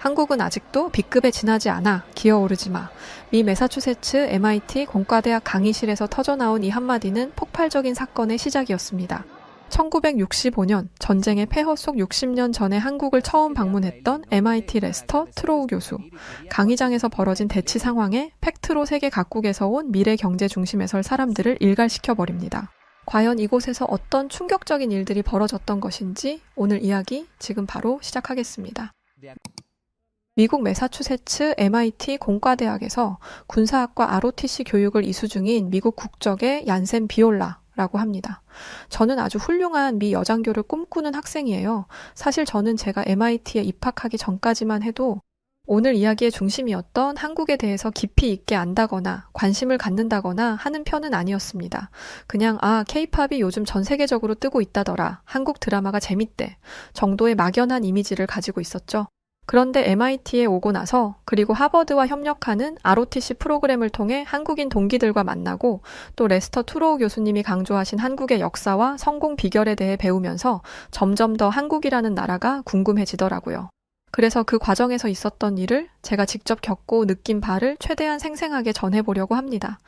한국은 아직도 B급에 지나지 않아 기어오르지 마. 미 매사추세츠 MIT 공과대학 강의실에서 터져나온 이 한마디는 폭발적인 사건의 시작이었습니다. 1965년 전쟁의 폐허 속 60년 전에 한국을 처음 방문했던 MIT 레스터 트로우 교수. 강의장에서 벌어진 대치 상황에 팩트로 세계 각국에서 온 미래 경제 중심에 설 사람들을 일갈시켜버립니다. 과연 이곳에서 어떤 충격적인 일들이 벌어졌던 것인지 오늘 이야기 지금 바로 시작하겠습니다. 미국 매사추세츠 MIT 공과대학에서 군사학과 ROTC 교육을 이수 중인 미국 국적의 얀센 비올라라고 합니다. 저는 아주 훌륭한 미 여장교를 꿈꾸는 학생이에요. 사실 저는 제가 MIT에 입학하기 전까지만 해도 오늘 이야기의 중심이었던 한국에 대해서 깊이 있게 안다거나 관심을 갖는다거나 하는 편은 아니었습니다. 그냥 K-팝이 요즘 전 세계적으로 뜨고 있다더라. 한국 드라마가 재밌대. 정도의 막연한 이미지를 가지고 있었죠. 그런데 MIT에 오고 나서 그리고 하버드와 협력하는 ROTC 프로그램을 통해 한국인 동기들과 만나고 또 레스터 투로우 교수님이 강조하신 한국의 역사와 성공 비결에 대해 배우면서 점점 더 한국이라는 나라가 궁금해지더라고요. 그래서 그 과정에서 있었던 일을 제가 직접 겪고 느낀 바를 최대한 생생하게 전해보려고 합니다.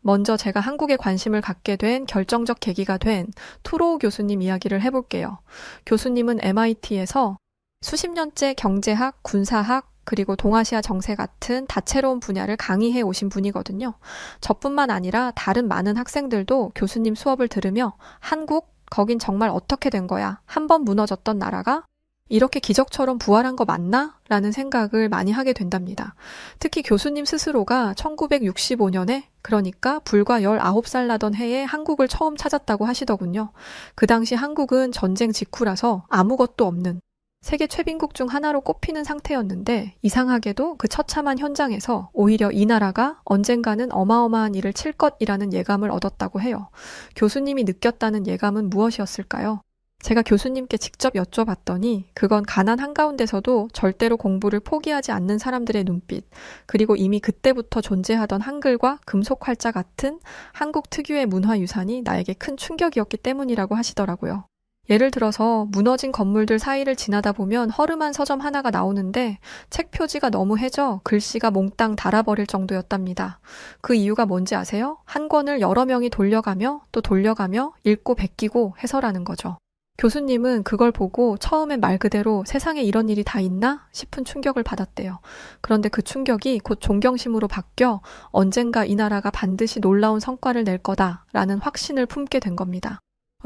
먼저 제가 한국에 관심을 갖게 된 결정적 계기가 된 투로우 교수님 이야기를 해볼게요. 교수님은 MIT에서 수십 년째 경제학, 군사학, 그리고 동아시아 정세 같은 다채로운 분야를 강의해 오신 분이거든요. 저뿐만 아니라 다른 많은 학생들도 교수님 수업을 들으며 한국, 거긴 정말 어떻게 된 거야? 한번 무너졌던 나라가 이렇게 기적처럼 부활한 거 맞나? 라는 생각을 많이 하게 된답니다. 특히 교수님 스스로가 1965년에 그러니까 불과 19살 나던 해에 한국을 처음 찾았다고 하시더군요. 그 당시 한국은 전쟁 직후라서 아무것도 없는 세계 최빈국 중 하나로 꼽히는 상태였는데 이상하게도 그 처참한 현장에서 오히려 이 나라가 언젠가는 어마어마한 일을 칠 것이라는 예감을 얻었다고 해요. 교수님이 느꼈다는 예감은 무엇이었을까요? 제가 교수님께 직접 여쭤봤더니 그건 가난 한가운데서도 절대로 공부를 포기하지 않는 사람들의 눈빛, 그리고 이미 그때부터 존재하던 한글과 금속활자 같은 한국 특유의 문화유산이 나에게 큰 충격이었기 때문이라고 하시더라고요. 예를 들어서 무너진 건물들 사이를 지나다 보면 허름한 서점 하나가 나오는데 책 표지가 너무 해져 글씨가 몽땅 닳아버릴 정도였답니다. 그 이유가 뭔지 아세요? 한 권을 여러 명이 돌려가며 또 돌려가며 읽고 베끼고 해서라는 거죠. 교수님은 그걸 보고 처음엔 말 그대로 세상에 이런 일이 다 있나 싶은 충격을 받았대요. 그런데 그 충격이 곧 존경심으로 바뀌어 언젠가 이 나라가 반드시 놀라운 성과를 낼 거다라는 확신을 품게 된 겁니다.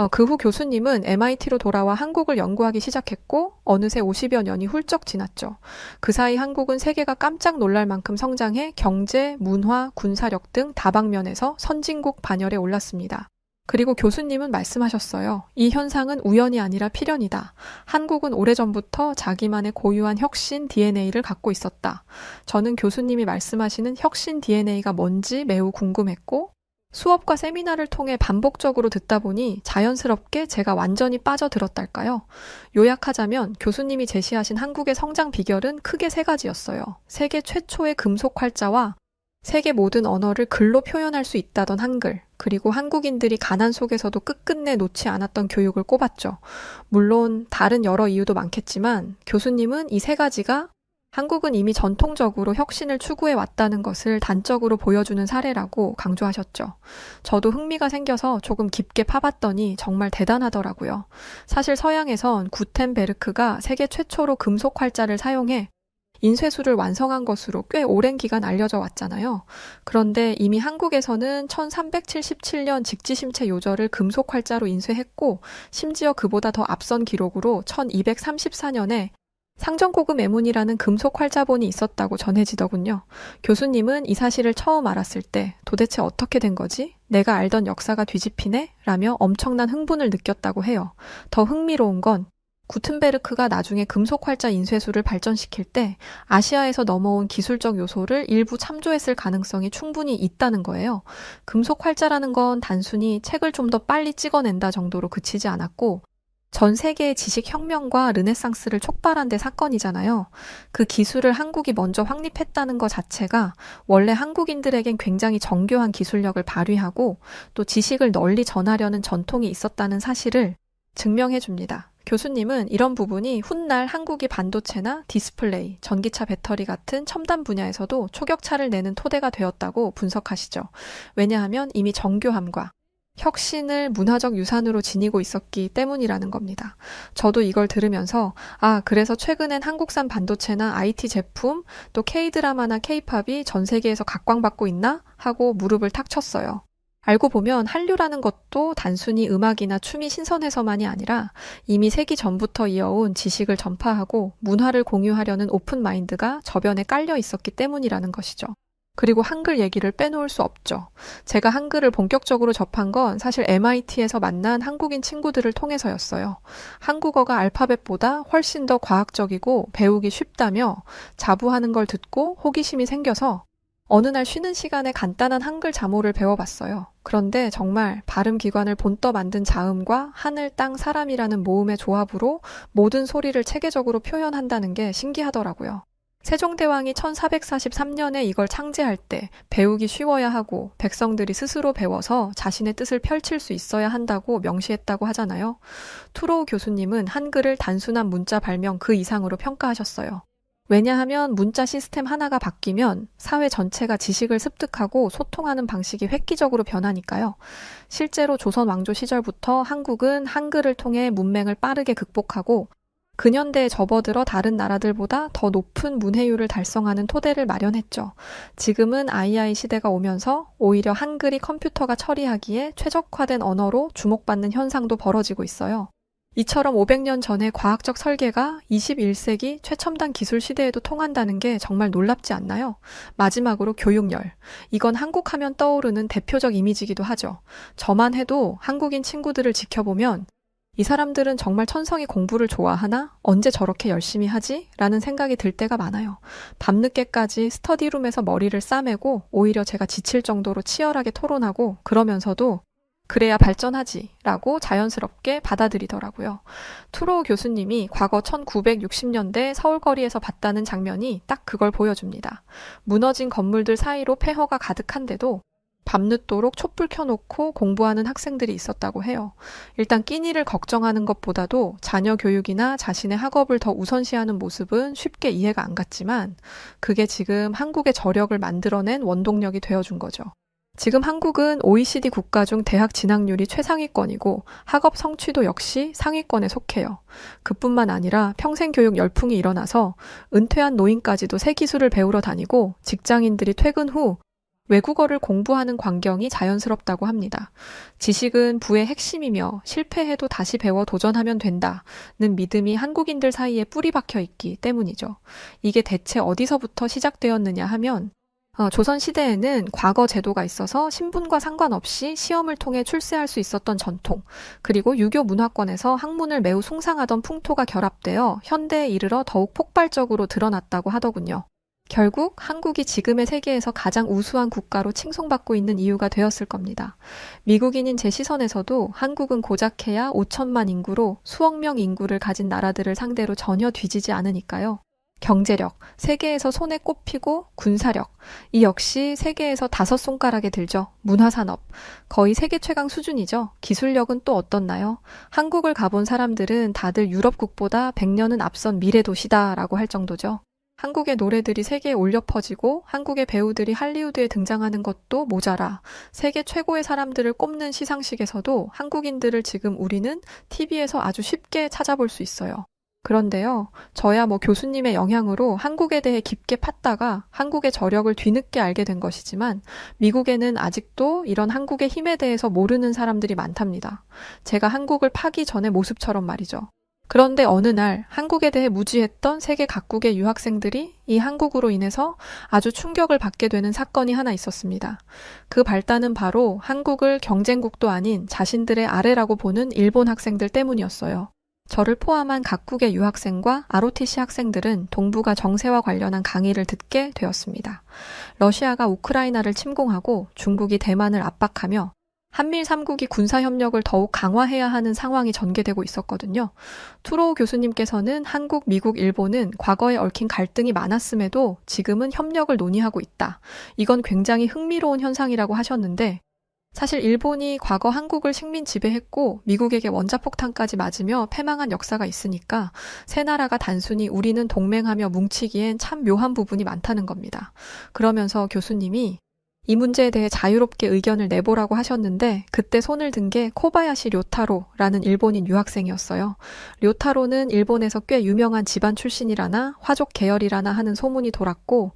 그 후 교수님은 MIT로 돌아와 한국을 연구하기 시작했고 어느새 50여 년이 훌쩍 지났죠. 그 사이 한국은 세계가 깜짝 놀랄 만큼 성장해 경제, 문화, 군사력 등 다방면에서 선진국 반열에 올랐습니다. 그리고 교수님은 말씀하셨어요. 이 현상은 우연이 아니라 필연이다. 한국은 오래전부터 자기만의 고유한 혁신 DNA를 갖고 있었다. 저는 교수님이 말씀하시는 혁신 DNA가 뭔지 매우 궁금했고 수업과 세미나를 통해 반복적으로 듣다 보니 자연스럽게 제가 완전히 빠져들었달까요? 요약하자면 교수님이 제시하신 한국의 성장 비결은 크게 세 가지였어요. 세계 최초의 금속 활자와 세계 모든 언어를 글로 표현할 수 있다던 한글, 그리고 한국인들이 가난 속에서도 끝끝내 놓지 않았던 교육을 꼽았죠. 물론 다른 여러 이유도 많겠지만 교수님은 이 세 가지가 한국은 이미 전통적으로 혁신을 추구해 왔다는 것을 단적으로 보여주는 사례라고 강조하셨죠. 저도 흥미가 생겨서 조금 깊게 파봤더니 정말 대단하더라고요. 사실 서양에선 구텐베르크가 세계 최초로 금속 활자를 사용해 인쇄술을 완성한 것으로 꽤 오랜 기간 알려져 왔잖아요. 그런데 이미 한국에서는 1377년 직지심체 요절을 금속 활자로 인쇄했고 심지어 그보다 더 앞선 기록으로 1234년에 상정고금 애문이라는 금속 활자본이 있었다고 전해지더군요. 교수님은 이 사실을 처음 알았을 때 도대체 어떻게 된 거지? 내가 알던 역사가 뒤집히네? 라며 엄청난 흥분을 느꼈다고 해요. 더 흥미로운 건 구텐베르크가 나중에 금속 활자 인쇄술을 발전시킬 때 아시아에서 넘어온 기술적 요소를 일부 참조했을 가능성이 충분히 있다는 거예요. 금속 활자라는 건 단순히 책을 좀 더 빨리 찍어낸다 정도로 그치지 않았고 전 세계의 지식혁명과 르네상스를 촉발한 데 사건이잖아요. 그 기술을 한국이 먼저 확립했다는 것 자체가 원래 한국인들에겐 굉장히 정교한 기술력을 발휘하고 또 지식을 널리 전하려는 전통이 있었다는 사실을 증명해 줍니다. 교수님은 이런 부분이 훗날 한국이 반도체나 디스플레이, 전기차 배터리 같은 첨단 분야에서도 초격차를 내는 토대가 되었다고 분석하시죠. 왜냐하면 이미 정교함과 혁신을 문화적 유산으로 지니고 있었기 때문이라는 겁니다. 저도 이걸 들으면서 그래서 최근엔 한국산 반도체나 IT 제품, 또 K-드라마나 K-팝이 전 세계에서 각광받고 있나? 하고 무릎을 탁 쳤어요. 알고 보면 한류라는 것도 단순히 음악이나 춤이 신선해서만이 아니라 이미 세기 전부터 이어온 지식을 전파하고 문화를 공유하려는 오픈 마인드가 저변에 깔려 있었기 때문이라는 것이죠. 그리고 한글 얘기를 빼놓을 수 없죠. 제가 한글을 본격적으로 접한 건 사실 MIT에서 만난 한국인 친구들을 통해서였어요. 한국어가 알파벳보다 훨씬 더 과학적이고 배우기 쉽다며 자부하는 걸 듣고 호기심이 생겨서 어느 날 쉬는 시간에 간단한 한글 자모를 배워봤어요. 그런데 정말 발음 기관을 본떠 만든 자음과 하늘, 땅, 사람이라는 모음의 조합으로 모든 소리를 체계적으로 표현한다는 게 신기하더라고요. 세종대왕이 1443년에 이걸 창제할 때 배우기 쉬워야 하고 백성들이 스스로 배워서 자신의 뜻을 펼칠 수 있어야 한다고 명시했다고 하잖아요. 투로우 교수님은 한글을 단순한 문자 발명 그 이상으로 평가하셨어요. 왜냐하면 문자 시스템 하나가 바뀌면 사회 전체가 지식을 습득하고 소통하는 방식이 획기적으로 변하니까요. 실제로 조선 왕조 시절부터 한국은 한글을 통해 문맹을 빠르게 극복하고 근현대에 접어들어 다른 나라들보다 더 높은 문해율을 달성하는 토대를 마련했죠. 지금은 AI 시대가 오면서 오히려 한글이 컴퓨터가 처리하기에 최적화된 언어로 주목받는 현상도 벌어지고 있어요. 이처럼 500년 전의 과학적 설계가 21세기 최첨단 기술 시대에도 통한다는 게 정말 놀랍지 않나요? 마지막으로 교육열. 이건 한국 하면 떠오르는 대표적 이미지이기도 하죠. 저만 해도 한국인 친구들을 지켜보면 이 사람들은 정말 천성이 공부를 좋아하나? 언제 저렇게 열심히 하지? 라는 생각이 들 때가 많아요. 밤늦게까지 스터디룸에서 머리를 싸매고 오히려 제가 지칠 정도로 치열하게 토론하고 그러면서도 그래야 발전하지 라고 자연스럽게 받아들이더라고요. 투로우 교수님이 과거 1960년대 서울거리에서 봤다는 장면이 딱 그걸 보여줍니다. 무너진 건물들 사이로 폐허가 가득한데도 밤늦도록 촛불 켜놓고 공부하는 학생들이 있었다고 해요. 일단 끼니를 걱정하는 것보다도 자녀 교육이나 자신의 학업을 더 우선시하는 모습은 쉽게 이해가 안 갔지만 그게 지금 한국의 저력을 만들어낸 원동력이 되어준 거죠. 지금 한국은 OECD 국가 중 대학 진학률이 최상위권이고 학업 성취도 역시 상위권에 속해요. 그뿐만 아니라 평생교육 열풍이 일어나서 은퇴한 노인까지도 새 기술을 배우러 다니고 직장인들이 퇴근 후 외국어를 공부하는 광경이 자연스럽다고 합니다. 지식은 부의 핵심이며 실패해도 다시 배워 도전하면 된다는 믿음이 한국인들 사이에 뿌리 박혀 있기 때문이죠. 이게 대체 어디서부터 시작되었느냐 하면 조선시대에는 과거 제도가 있어서 신분과 상관없이 시험을 통해 출세할 수 있었던 전통, 그리고 유교 문화권에서 학문을 매우 숭상하던 풍토가 결합되어 현대에 이르러 더욱 폭발적으로 드러났다고 하더군요. 결국 한국이 지금의 세계에서 가장 우수한 국가로 칭송받고 있는 이유가 되었을 겁니다. 미국인인 제 시선에서도 한국은 고작해야 5천만 인구로 수억 명 인구를 가진 나라들을 상대로 전혀 뒤지지 않으니까요. 경제력, 세계에서 손에 꼽히고 군사력, 이 역시 세계에서 5손가락에 들죠. 문화산업, 거의 세계 최강 수준이죠. 기술력은 또 어떻나요? 한국을 가본 사람들은 다들 유럽국보다 100년은 앞선 미래 도시다라고 할 정도죠. 한국의 노래들이 세계에 울려 퍼지고 한국의 배우들이 할리우드에 등장하는 것도 모자라 세계 최고의 사람들을 꼽는 시상식에서도 한국인들을 지금 우리는 TV에서 아주 쉽게 찾아볼 수 있어요. 그런데요, 저야 교수님의 영향으로 한국에 대해 깊게 팠다가 한국의 저력을 뒤늦게 알게 된 것이지만 미국에는 아직도 이런 한국의 힘에 대해서 모르는 사람들이 많답니다. 제가 한국을 파기 전의 모습처럼 말이죠. 그런데 어느 날 한국에 대해 무지했던 세계 각국의 유학생들이 이 한국으로 인해서 아주 충격을 받게 되는 사건이 하나 있었습니다. 그 발단은 바로 한국을 경쟁국도 아닌 자신들의 아래라고 보는 일본 학생들 때문이었어요. 저를 포함한 각국의 유학생과 ROTC 학생들은 동북아 정세와 관련한 강의를 듣게 되었습니다. 러시아가 우크라이나를 침공하고 중국이 대만을 압박하며 한밀 3국이 군사협력을 더욱 강화해야 하는 상황이 전개되고 있었거든요. 투로우 교수님께서는 한국, 미국, 일본은 과거에 얽힌 갈등이 많았음에도 지금은 협력을 논의하고 있다. 이건 굉장히 흥미로운 현상이라고 하셨는데 사실 일본이 과거 한국을 식민 지배했고 미국에게 원자폭탄까지 맞으며 패망한 역사가 있으니까 세 나라가 단순히 우리는 동맹하며 뭉치기엔 참 묘한 부분이 많다는 겁니다. 그러면서 교수님이 이 문제에 대해 자유롭게 의견을 내보라고 하셨는데 그때 손을 든 게 코바야시 료타로라는 일본인 유학생이었어요. 료타로는 일본에서 꽤 유명한 집안 출신이라나 화족 계열이라나 하는 소문이 돌았고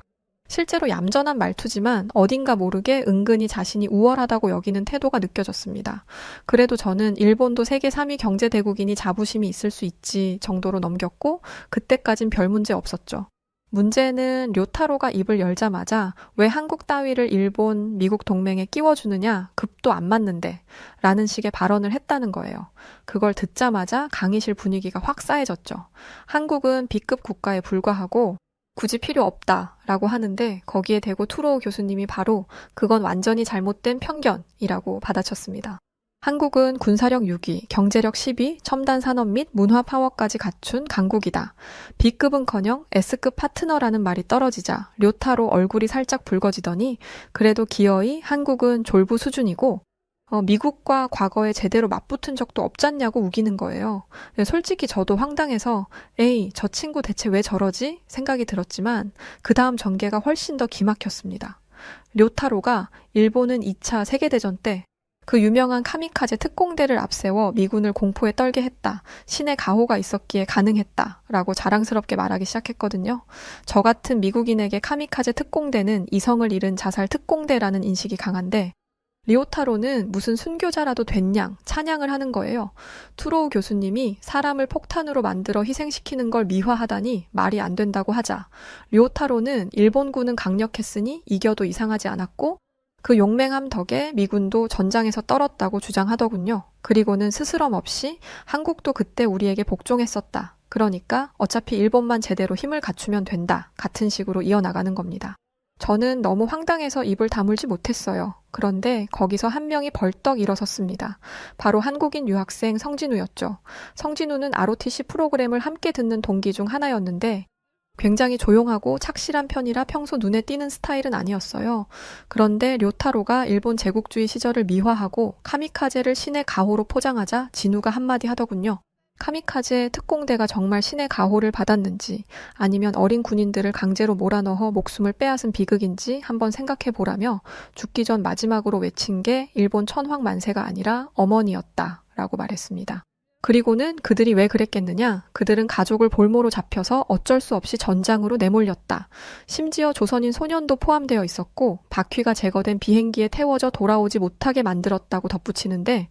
실제로 얌전한 말투지만 어딘가 모르게 은근히 자신이 우월하다고 여기는 태도가 느껴졌습니다. 그래도 저는 일본도 세계 3위 경제대국이니 자부심이 있을 수 있지 정도로 넘겼고 그때까진 별 문제 없었죠. 문제는 료타로가 입을 열자마자 왜 한국 따위를 일본, 미국 동맹에 끼워주느냐, 급도 안 맞는데 라는 식의 발언을 했다는 거예요. 그걸 듣자마자 강의실 분위기가 확 싸해졌죠. 한국은 B급 국가에 불과하고 굳이 필요 없다라고 하는데 거기에 대고 투로우 교수님이 바로 그건 완전히 잘못된 편견이라고 받아쳤습니다. 한국은 군사력 6위, 경제력 10위, 첨단 산업 및 문화 파워까지 갖춘 강국이다. B급은커녕 S급 파트너라는 말이 떨어지자 료타로 얼굴이 살짝 붉어지더니 그래도 기어이 한국은 졸부 수준이고 미국과 과거에 제대로 맞붙은 적도 없잖냐고 우기는 거예요. 솔직히 저도 황당해서 에이, 저 친구 대체 왜 저러지? 생각이 들었지만 그 다음 전개가 훨씬 더 기막혔습니다. 료타로가 일본은 2차 세계대전 때 그 유명한 카미카제 특공대를 앞세워 미군을 공포에 떨게 했다. 신의 가호가 있었기에 가능했다. 라고 자랑스럽게 말하기 시작했거든요. 저 같은 미국인에게 카미카제 특공대는 이성을 잃은 자살 특공대라는 인식이 강한데 리오타로는 무슨 순교자라도 됐냥 찬양을 하는 거예요. 투로우 교수님이 사람을 폭탄으로 만들어 희생시키는 걸 미화하다니 말이 안 된다고 하자 리오타로는 일본군은 강력했으니 이겨도 이상하지 않았고 그 용맹함 덕에 미군도 전장에서 떨었다고 주장하더군요. 그리고는 스스럼 없이 한국도 그때 우리에게 복종했었다. 그러니까 어차피 일본만 제대로 힘을 갖추면 된다. 같은 식으로 이어나가는 겁니다. 저는 너무 황당해서 입을 다물지 못했어요. 그런데 거기서 한 명이 벌떡 일어섰습니다. 바로 한국인 유학생 성진우였죠. 성진우는 ROTC 프로그램을 함께 듣는 동기 중 하나였는데 굉장히 조용하고 착실한 편이라 평소 눈에 띄는 스타일은 아니었어요. 그런데 료타로가 일본 제국주의 시절을 미화하고 카미카제를 신의 가호로 포장하자 진우가 한마디 하더군요. 카미카제 특공대가 정말 신의 가호를 받았는지 아니면 어린 군인들을 강제로 몰아넣어 목숨을 빼앗은 비극인지 한번 생각해 보라며 죽기 전 마지막으로 외친 게 일본 천황 만세가 아니라 어머니였다 라고 말했습니다. 그리고는 그들이 왜 그랬겠느냐? 그들은 가족을 볼모로 잡혀서 어쩔 수 없이 전장으로 내몰렸다. 심지어 조선인 소년도 포함되어 있었고 바퀴가 제거된 비행기에 태워져 돌아오지 못하게 만들었다고 덧붙이는데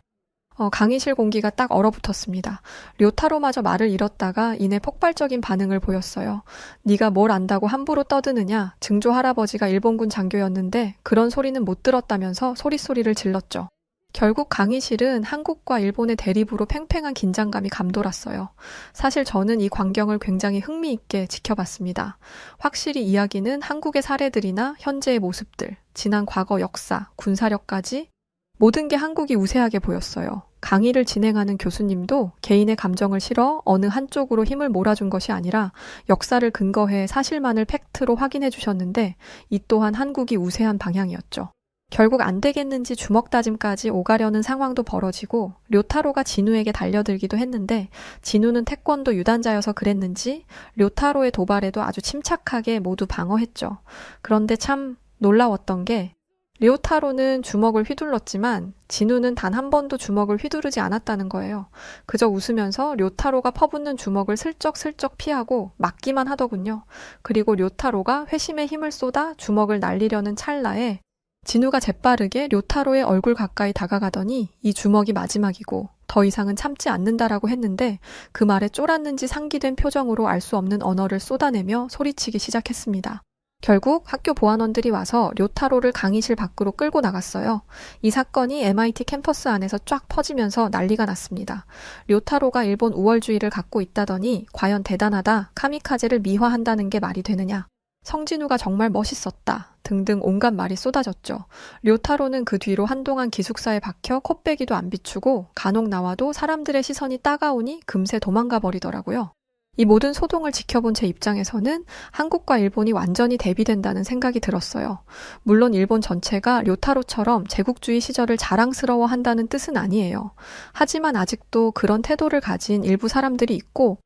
강의실 공기가 딱 얼어붙었습니다. 료타로마저 말을 잃었다가 이내 폭발적인 반응을 보였어요. 네가 뭘 안다고 함부로 떠드느냐? 증조 할아버지가 일본군 장교였는데 그런 소리는 못 들었다면서 소리소리를 질렀죠. 결국 강의실은 한국과 일본의 대립으로 팽팽한 긴장감이 감돌았어요. 사실 저는 이 광경을 굉장히 흥미있게 지켜봤습니다. 확실히 이야기는 한국의 사례들이나 현재의 모습들, 지난 과거 역사, 군사력까지 모든 게 한국이 우세하게 보였어요. 강의를 진행하는 교수님도 개인의 감정을 실어 어느 한쪽으로 힘을 몰아준 것이 아니라 역사를 근거해 사실만을 팩트로 확인해 주셨는데 이 또한 한국이 우세한 방향이었죠. 결국 안 되겠는지 주먹 다짐까지 오가려는 상황도 벌어지고 료타로가 진우에게 달려들기도 했는데 진우는 태권도 유단자여서 그랬는지 료타로의 도발에도 아주 침착하게 모두 방어했죠. 그런데 참 놀라웠던 게 료타로는 주먹을 휘둘렀지만 진우는 단 한 번도 주먹을 휘두르지 않았다는 거예요. 그저 웃으면서 료타로가 퍼붓는 주먹을 슬쩍슬쩍 피하고 맞기만 하더군요. 그리고 료타로가 회심의 힘을 쏟아 주먹을 날리려는 찰나에 진우가 재빠르게 료타로의 얼굴 가까이 다가가더니 이 주먹이 마지막이고 더 이상은 참지 않는다라고 했는데 그 말에 쫄았는지 상기된 표정으로 알 수 없는 언어를 쏟아내며 소리치기 시작했습니다. 결국 학교 보안원들이 와서 료타로를 강의실 밖으로 끌고 나갔어요. 이 사건이 MIT 캠퍼스 안에서 쫙 퍼지면서 난리가 났습니다. 료타로가 일본 우월주의를 갖고 있다더니 과연 대단하다, 카미카제를 미화한다는 게 말이 되느냐. 성진우가 정말 멋있었다 등등 온갖 말이 쏟아졌죠. 료타로는 그 뒤로 한동안 기숙사에 박혀 콧배기도 안 비추고 간혹 나와도 사람들의 시선이 따가우니 금세 도망가 버리더라고요. 이 모든 소동을 지켜본 제 입장에서는 한국과 일본이 완전히 대비된다는 생각이 들었어요. 물론 일본 전체가 료타로처럼 제국주의 시절을 자랑스러워한다는 뜻은 아니에요. 하지만 아직도 그런 태도를 가진 일부 사람들이 있고,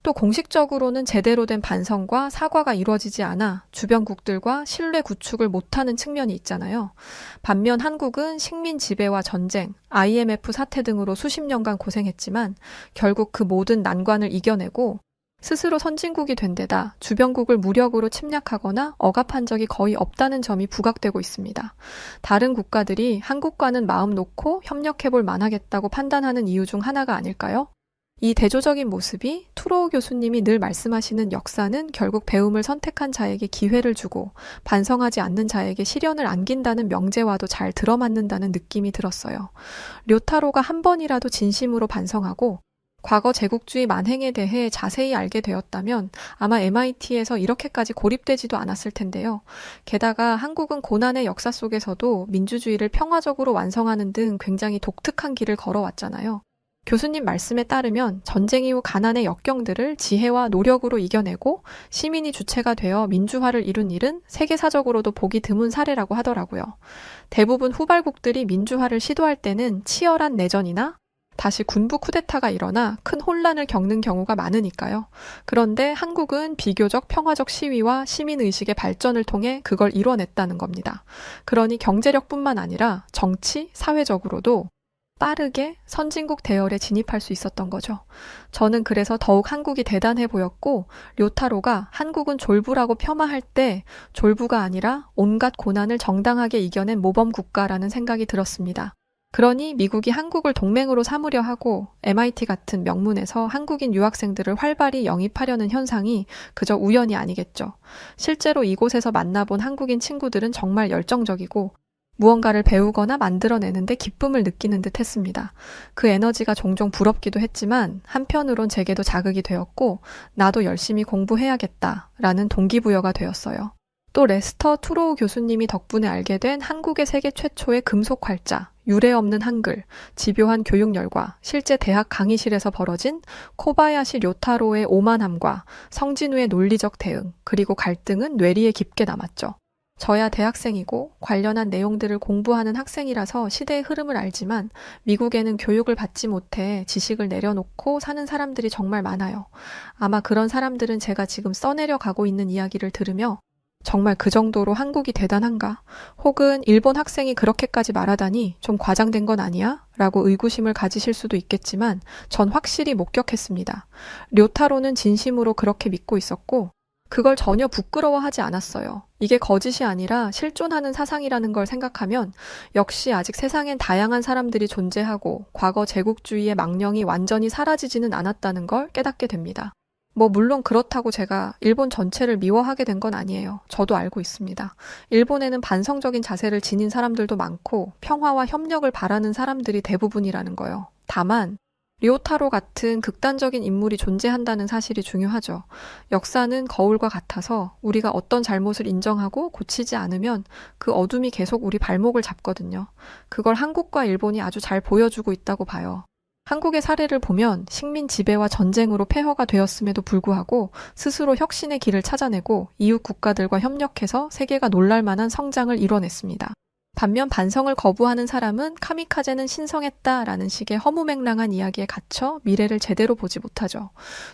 또 공식적으로는 제대로 된 반성과 사과가 이루어지지 않아 주변국들과 신뢰 구축을 못하는 측면이 있잖아요. 반면 한국은 식민 지배와 전쟁, IMF 사태 등으로 수십 년간 고생했지만 결국 그 모든 난관을 이겨내고 스스로 선진국이 된 데다 주변국을 무력으로 침략하거나 억압한 적이 거의 없다는 점이 부각되고 있습니다. 다른 국가들이 한국과는 마음 놓고 협력해볼 만하겠다고 판단하는 이유 중 하나가 아닐까요? 이 대조적인 모습이 투로우 교수님이 늘 말씀하시는 역사는 결국 배움을 선택한 자에게 기회를 주고 반성하지 않는 자에게 시련을 안긴다는 명제와도 잘 들어맞는다는 느낌이 들었어요. 료타로가 한 번이라도 진심으로 반성하고 과거 제국주의 만행에 대해 자세히 알게 되었다면 아마 MIT에서 이렇게까지 고립되지도 않았을 텐데요. 게다가 한국은 고난의 역사 속에서도 민주주의를 평화적으로 완성하는 등 굉장히 독특한 길을 걸어왔잖아요. 교수님 말씀에 따르면 전쟁 이후 가난의 역경들을 지혜와 노력으로 이겨내고 시민이 주체가 되어 민주화를 이룬 일은 세계사적으로도 보기 드문 사례라고 하더라고요. 대부분 후발국들이 민주화를 시도할 때는 치열한 내전이나 다시 군부 쿠데타가 일어나 큰 혼란을 겪는 경우가 많으니까요. 그런데 한국은 비교적 평화적 시위와 시민의식의 발전을 통해 그걸 이뤄냈다는 겁니다. 그러니 경제력뿐만 아니라 정치, 사회적으로도 빠르게 선진국 대열에 진입할 수 있었던 거죠. 저는 그래서 더욱 한국이 대단해 보였고, 료타로가 한국은 졸부라고 폄하할 때 졸부가 아니라 온갖 고난을 정당하게 이겨낸 모범 국가라는 생각이 들었습니다. 그러니 미국이 한국을 동맹으로 삼으려 하고 MIT 같은 명문에서 한국인 유학생들을 활발히 영입하려는 현상이 그저 우연이 아니겠죠. 실제로 이곳에서 만나본 한국인 친구들은 정말 열정적이고 무언가를 배우거나 만들어내는데 기쁨을 느끼는 듯 했습니다. 그 에너지가 종종 부럽기도 했지만 한편으론 제게도 자극이 되었고 나도 열심히 공부해야겠다라는 동기부여가 되었어요. 또 레스터 투로우 교수님이 덕분에 알게 된 한국의 세계 최초의 금속 활자, 유례 없는 한글, 집요한 교육 열과 실제 대학 강의실에서 벌어진 코바야시 료타로의 오만함과 성진우의 논리적 대응, 그리고 갈등은 뇌리에 깊게 남았죠. 저야 대학생이고 관련한 내용들을 공부하는 학생이라서 시대의 흐름을 알지만 미국에는 교육을 받지 못해 지식을 내려놓고 사는 사람들이 정말 많아요. 아마 그런 사람들은 제가 지금 써내려 가고 있는 이야기를 들으며 정말 그 정도로 한국이 대단한가? 혹은 일본 학생이 그렇게까지 말하다니 좀 과장된 건 아니야? 라고 의구심을 가지실 수도 있겠지만 전 확실히 목격했습니다. 료타로는 진심으로 그렇게 믿고 있었고 그걸 전혀 부끄러워하지 않았어요. 이게 거짓이 아니라 실존하는 사상이라는 걸 생각하면 역시 아직 세상엔 다양한 사람들이 존재하고 과거 제국주의의 망령이 완전히 사라지지는 않았다는 걸 깨닫게 됩니다. 물론 그렇다고 제가 일본 전체를 미워하게 된 건 아니에요. 저도 알고 있습니다. 일본에는 반성적인 자세를 지닌 사람들도 많고 평화와 협력을 바라는 사람들이 대부분이라는 거요. 다만 료타로 같은 극단적인 인물이 존재한다는 사실이 중요하죠. 역사는 거울과 같아서 우리가 어떤 잘못을 인정하고 고치지 않으면 그 어둠이 계속 우리 발목을 잡거든요. 그걸 한국과 일본이 아주 잘 보여주고 있다고 봐요. 한국의 사례를 보면 식민 지배와 전쟁으로 폐허가 되었음에도 불구하고 스스로 혁신의 길을 찾아내고 이웃 국가들과 협력해서 세계가 놀랄 만한 성장을 이뤄냈습니다. 반면 반성을 거부하는 사람은 카미카제는 신성했다라는 식의 허무맹랑한 이야기에 갇혀 미래를 제대로 보지 못하죠.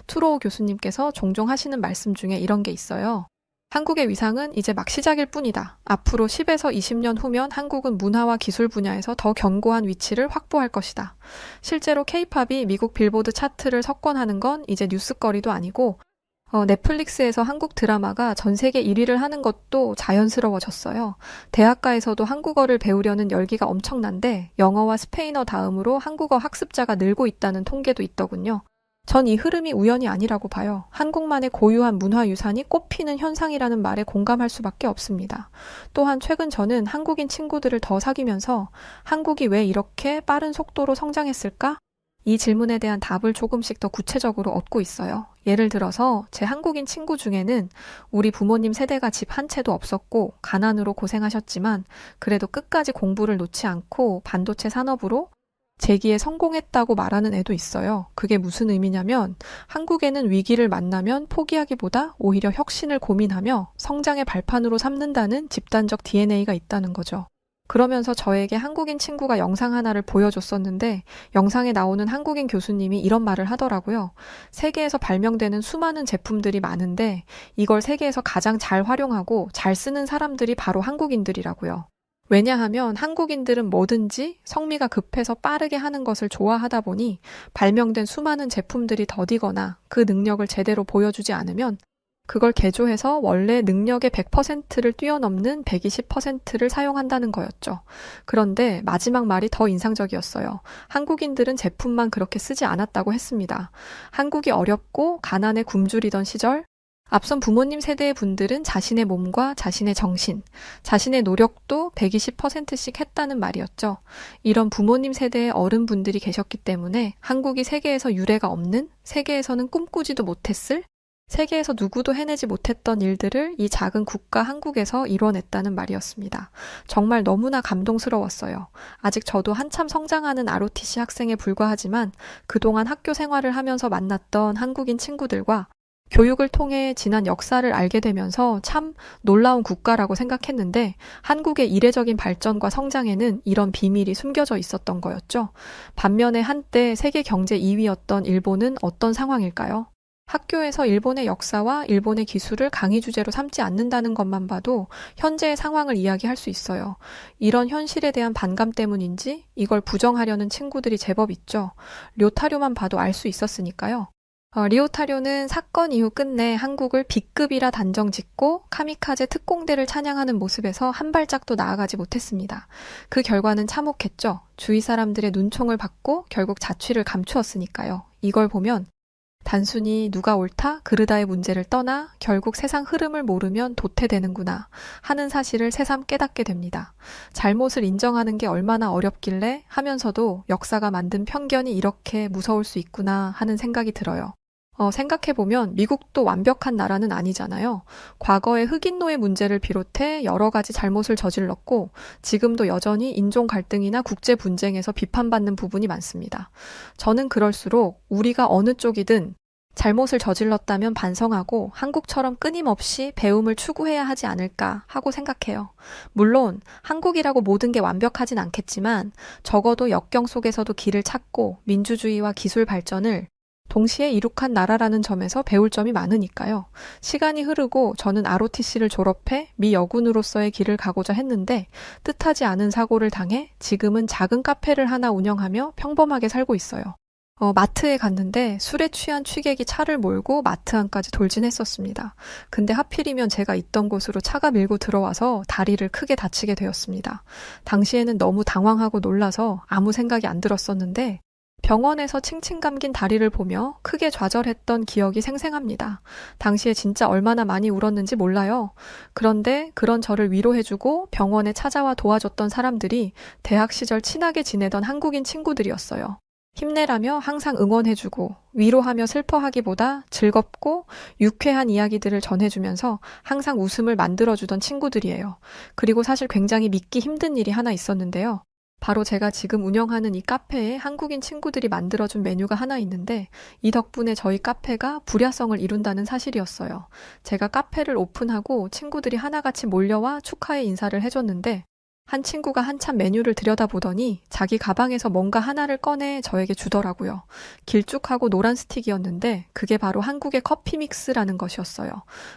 투로우 교수님께서 종종 하시는 말씀 중에 이런 게 있어요. 한국의 위상은 이제 막 시작일 뿐이다. 앞으로 10에서 20년 후면 한국은 문화와 기술 분야에서 더 견고한 위치를 확보할 것이다. 실제로 K-팝이 미국 빌보드 차트를 석권하는 건 이제 뉴스거리도 아니고 넷플릭스에서 한국 드라마가 전 세계 1위를 하는 것도 자연스러워졌어요. 대학가에서도 한국어를 배우려는 열기가 엄청난데 영어와 스페인어 다음으로 한국어 학습자가 늘고 있다는 통계도 있더군요. 전 이 흐름이 우연이 아니라고 봐요. 한국만의 고유한 문화유산이 꽃피는 현상이라는 말에 공감할 수밖에 없습니다. 또한 최근 저는 한국인 친구들을 더 사귀면서 한국이 왜 이렇게 빠른 속도로 성장했을까? 이 질문에 대한 답을 조금씩 더 구체적으로 얻고 있어요. 예를 들어서 제 한국인 친구 중에는 우리 부모님 세대가 집 한 채도 없었고 가난으로 고생하셨지만 그래도 끝까지 공부를 놓지 않고 반도체 산업으로 재기에 성공했다고 말하는 애도 있어요. 그게 무슨 의미냐면 한국에는 위기를 만나면 포기하기보다 오히려 혁신을 고민하며 성장의 발판으로 삼는다는 집단적 DNA가 있다는 거죠. 그러면서 저에게 한국인 친구가 영상 하나를 보여줬었는데 영상에 나오는 한국인 교수님이 이런 말을 하더라고요. 세계에서 발명되는 수많은 제품들이 많은데 이걸 세계에서 가장 잘 활용하고 잘 쓰는 사람들이 바로 한국인들이라고요. 왜냐하면 한국인들은 뭐든지 성미가 급해서 빠르게 하는 것을 좋아하다 보니 발명된 수많은 제품들이 더디거나 그 능력을 제대로 보여주지 않으면 그걸 개조해서 원래 능력의 100%를 뛰어넘는 120%를 사용한다는 거였죠. 그런데 마지막 말이 더 인상적이었어요. 한국인들은 제품만 그렇게 쓰지 않았다고 했습니다. 한국이 어렵고 가난에 굶주리던 시절 앞선 부모님 세대의 분들은 자신의 몸과 자신의 정신, 자신의 노력도 120%씩 했다는 말이었죠. 이런 부모님 세대의 어른분들이 계셨기 때문에 한국이 세계에서 유례가 없는, 세계에서는 꿈꾸지도 못했을, 세계에서 누구도 해내지 못했던 일들을 이 작은 국가 한국에서 이뤄냈다는 말이었습니다. 정말 너무나 감동스러웠어요. 아직 저도 한참 성장하는 ROTC 학생에 불과하지만 그동안 학교 생활을 하면서 만났던 한국인 친구들과 교육을 통해 지난 역사를 알게 되면서 참 놀라운 국가라고 생각했는데 한국의 이례적인 발전과 성장에는 이런 비밀이 숨겨져 있었던 거였죠. 반면에 한때 세계 경제 2위였던 일본은 어떤 상황일까요? 학교에서 일본의 역사와 일본의 기술을 강의 주제로 삼지 않는다는 것만 봐도 현재의 상황을 이야기할 수 있어요. 이런 현실에 대한 반감 때문인지 이걸 부정하려는 친구들이 제법 있죠. 료타료만 봐도 알 수 있었으니까요. 리오타료는 사건 이후 끝내 한국을 B급이라 단정 짓고 카미카제 특공대를 찬양하는 모습에서 한 발짝도 나아가지 못했습니다. 그 결과는 참혹했죠. 주위 사람들의 눈총을 받고 결국 자취를 감추었으니까요. 이걸 보면 단순히 누가 옳다, 그르다의 문제를 떠나 결국 세상 흐름을 모르면 도태되는구나 하는 사실을 새삼 깨닫게 됩니다. 잘못을 인정하는 게 얼마나 어렵길래 하면서도 역사가 만든 편견이 이렇게 무서울 수 있구나 하는 생각이 들어요. 생각해보면 미국도 완벽한 나라는 아니잖아요. 과거에 흑인 노예 문제를 비롯해 여러 가지 잘못을 저질렀고 지금도 여전히 인종 갈등이나 국제 분쟁에서 비판받는 부분이 많습니다. 저는 그럴수록 우리가 어느 쪽이든 잘못을 저질렀다면 반성하고 한국처럼 끊임없이 배움을 추구해야 하지 않을까 하고 생각해요. 물론 한국이라고 모든 게 완벽하진 않겠지만 적어도 역경 속에서도 길을 찾고 민주주의와 기술 발전을 동시에 이룩한 나라라는 점에서 배울 점이 많으니까요. 시간이 흐르고 저는 ROTC를 졸업해 미 여군으로서의 길을 가고자 했는데 뜻하지 않은 사고를 당해 지금은 작은 카페를 하나 운영하며 평범하게 살고 있어요. 마트에 갔는데 술에 취한 취객이 차를 몰고 마트 안까지 돌진했었습니다. 근데 하필이면 제가 있던 곳으로 차가 밀고 들어와서 다리를 크게 다치게 되었습니다. 당시에는 너무 당황하고 놀라서 아무 생각이 안 들었었는데 병원에서 칭칭 감긴 다리를 보며 크게 좌절했던 기억이 생생합니다. 당시에 진짜 얼마나 많이 울었는지 몰라요. 그런데 그런 저를 위로해주고 병원에 찾아와 도와줬던 사람들이 대학 시절 친하게 지내던 한국인 친구들이었어요. 힘내라며 항상 응원해주고 위로하며 슬퍼하기보다 즐겁고 유쾌한 이야기들을 전해주면서 항상 웃음을 만들어주던 친구들이에요. 그리고 사실 굉장히 믿기 힘든 일이 하나 있었는데요. 바로 제가 지금 운영하는 이 카페에 한국인 친구들이 만들어준 메뉴가 하나 있는데 이 덕분에 저희 카페가 불야성을 이룬다는 사실이었어요. 제가 카페를 오픈하고 친구들이 하나같이 몰려와 축하의 인사를 해줬는데 한 친구가 한참 메뉴를 들여다보더니 자기 가방에서 뭔가 하나를 꺼내 저에게 주더라고요. 길쭉하고 노란 스틱이었는데 그게 바로 한국의 커피 믹스라는 것이었어요.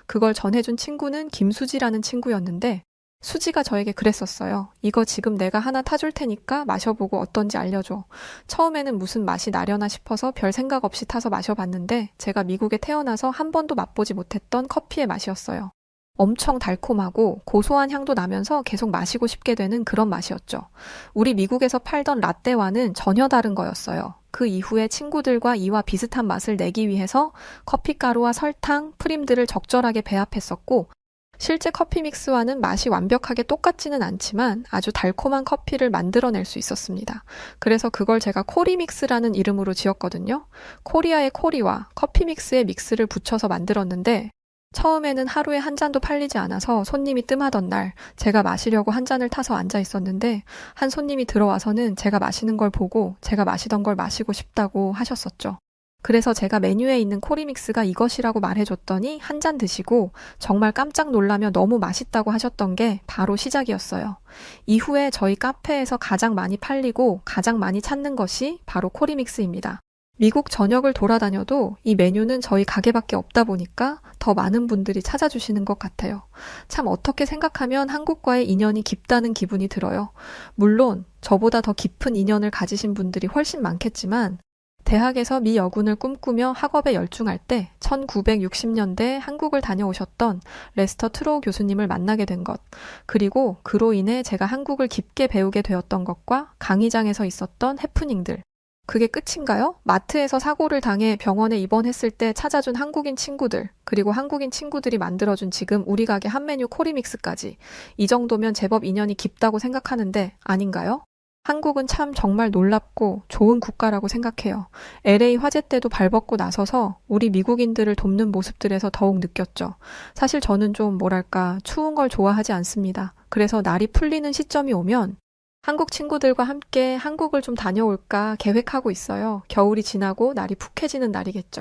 그걸 전해준 친구는 김수지라는 친구였는데 수지가 저에게 그랬었어요. 이거 지금 내가 하나 타줄 테니까 마셔보고 어떤지 알려줘. 처음에는 무슨 맛이 나려나 싶어서 별 생각 없이 타서 마셔봤는데 제가 미국에 태어나서 한 번도 맛보지 못했던 커피의 맛이었어요. 엄청 달콤하고 고소한 향도 나면서 계속 마시고 싶게 되는 그런 맛이었죠. 우리 미국에서 팔던 라떼와는 전혀 다른 거였어요. 그 이후에 친구들과 이와 비슷한 맛을 내기 위해서 커피가루와 설탕, 프림들을 적절하게 배합했었고 실제 커피 믹스와는 맛이 완벽하게 똑같지는 않지만 아주 달콤한 커피를 만들어낼 수 있었습니다. 그래서 그걸 제가 코리 믹스라는 이름으로 지었거든요. 코리아의 코리와 커피 믹스의 믹스를 붙여서 만들었는데 처음에는 하루에 한 잔도 팔리지 않아서 손님이 뜸하던 날 제가 마시려고 한 잔을 타서 앉아 있었는데 한 손님이 들어와서는 제가 마시는 걸 보고 제가 마시던 걸 마시고 싶다고 하셨었죠. 그래서 제가 메뉴에 있는 코리믹스가 이것이라고 말해줬더니 한 잔 드시고 정말 깜짝 놀라며 너무 맛있다고 하셨던 게 바로 시작이었어요. 이후에 저희 카페에서 가장 많이 팔리고 가장 많이 찾는 것이 바로 코리믹스입니다. 미국 전역을 돌아다녀도 이 메뉴는 저희 가게밖에 없다 보니까 더 많은 분들이 찾아주시는 것 같아요. 참 어떻게 생각하면 한국과의 인연이 깊다는 기분이 들어요. 물론 저보다 더 깊은 인연을 가지신 분들이 훨씬 많겠지만 대학에서 미 여군을 꿈꾸며 학업에 열중할 때 1960년대에 한국을 다녀오셨던 레스터 트로우 교수님을 만나게 된 것, 그리고 그로 인해 제가 한국을 깊게 배우게 되었던 것과 강의장에서 있었던 해프닝들, 그게 끝인가요? 마트에서 사고를 당해 병원에 입원했을 때 찾아준 한국인 친구들, 그리고 한국인 친구들이 만들어준 지금 우리 가게 한 메뉴 코리믹스까지. 이 정도면 제법 인연이 깊다고 생각하는데 아닌가요? 한국은 참 정말 놀랍고 좋은 국가라고 생각해요. LA 화재 때도 발벗고 나서서 우리 미국인들을 돕는 모습들에서 더욱 느꼈죠. 사실 저는 좀 추운 걸 좋아하지 않습니다. 그래서 날이 풀리는 시점이 오면 한국 친구들과 함께 한국을 좀 다녀올까 계획하고 있어요. 겨울이 지나고 날이 푹해지는 날이겠죠.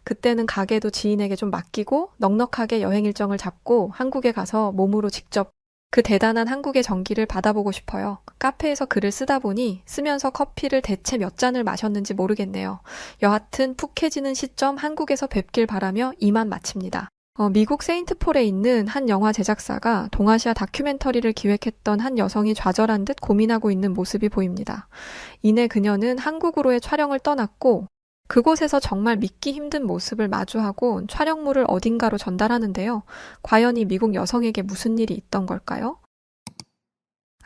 그때는 가게도 지인에게 좀 맡기고 넉넉하게 여행 일정을 잡고 한국에 가서 몸으로 직접 그 대단한 한국의 정기를 받아보고 싶어요. 카페에서 글을 쓰다 보니 쓰면서 커피를 대체 몇 잔을 마셨는지 모르겠네요. 여하튼 푹해지는 시점 한국에서 뵙길 바라며 이만 마칩니다. 미국 세인트폴에 있는 한 영화 제작사가 동아시아 다큐멘터리를 기획했던 한 여성이 좌절한 듯 고민하고 있는 모습이 보입니다. 이내 그녀는 한국으로의 촬영을 떠났고 그곳에서 정말 믿기 힘든 모습을 마주하고 촬영물을 어딘가로 전달하는데요. 과연 이 미국 여성에게 무슨 일이 있던 걸까요?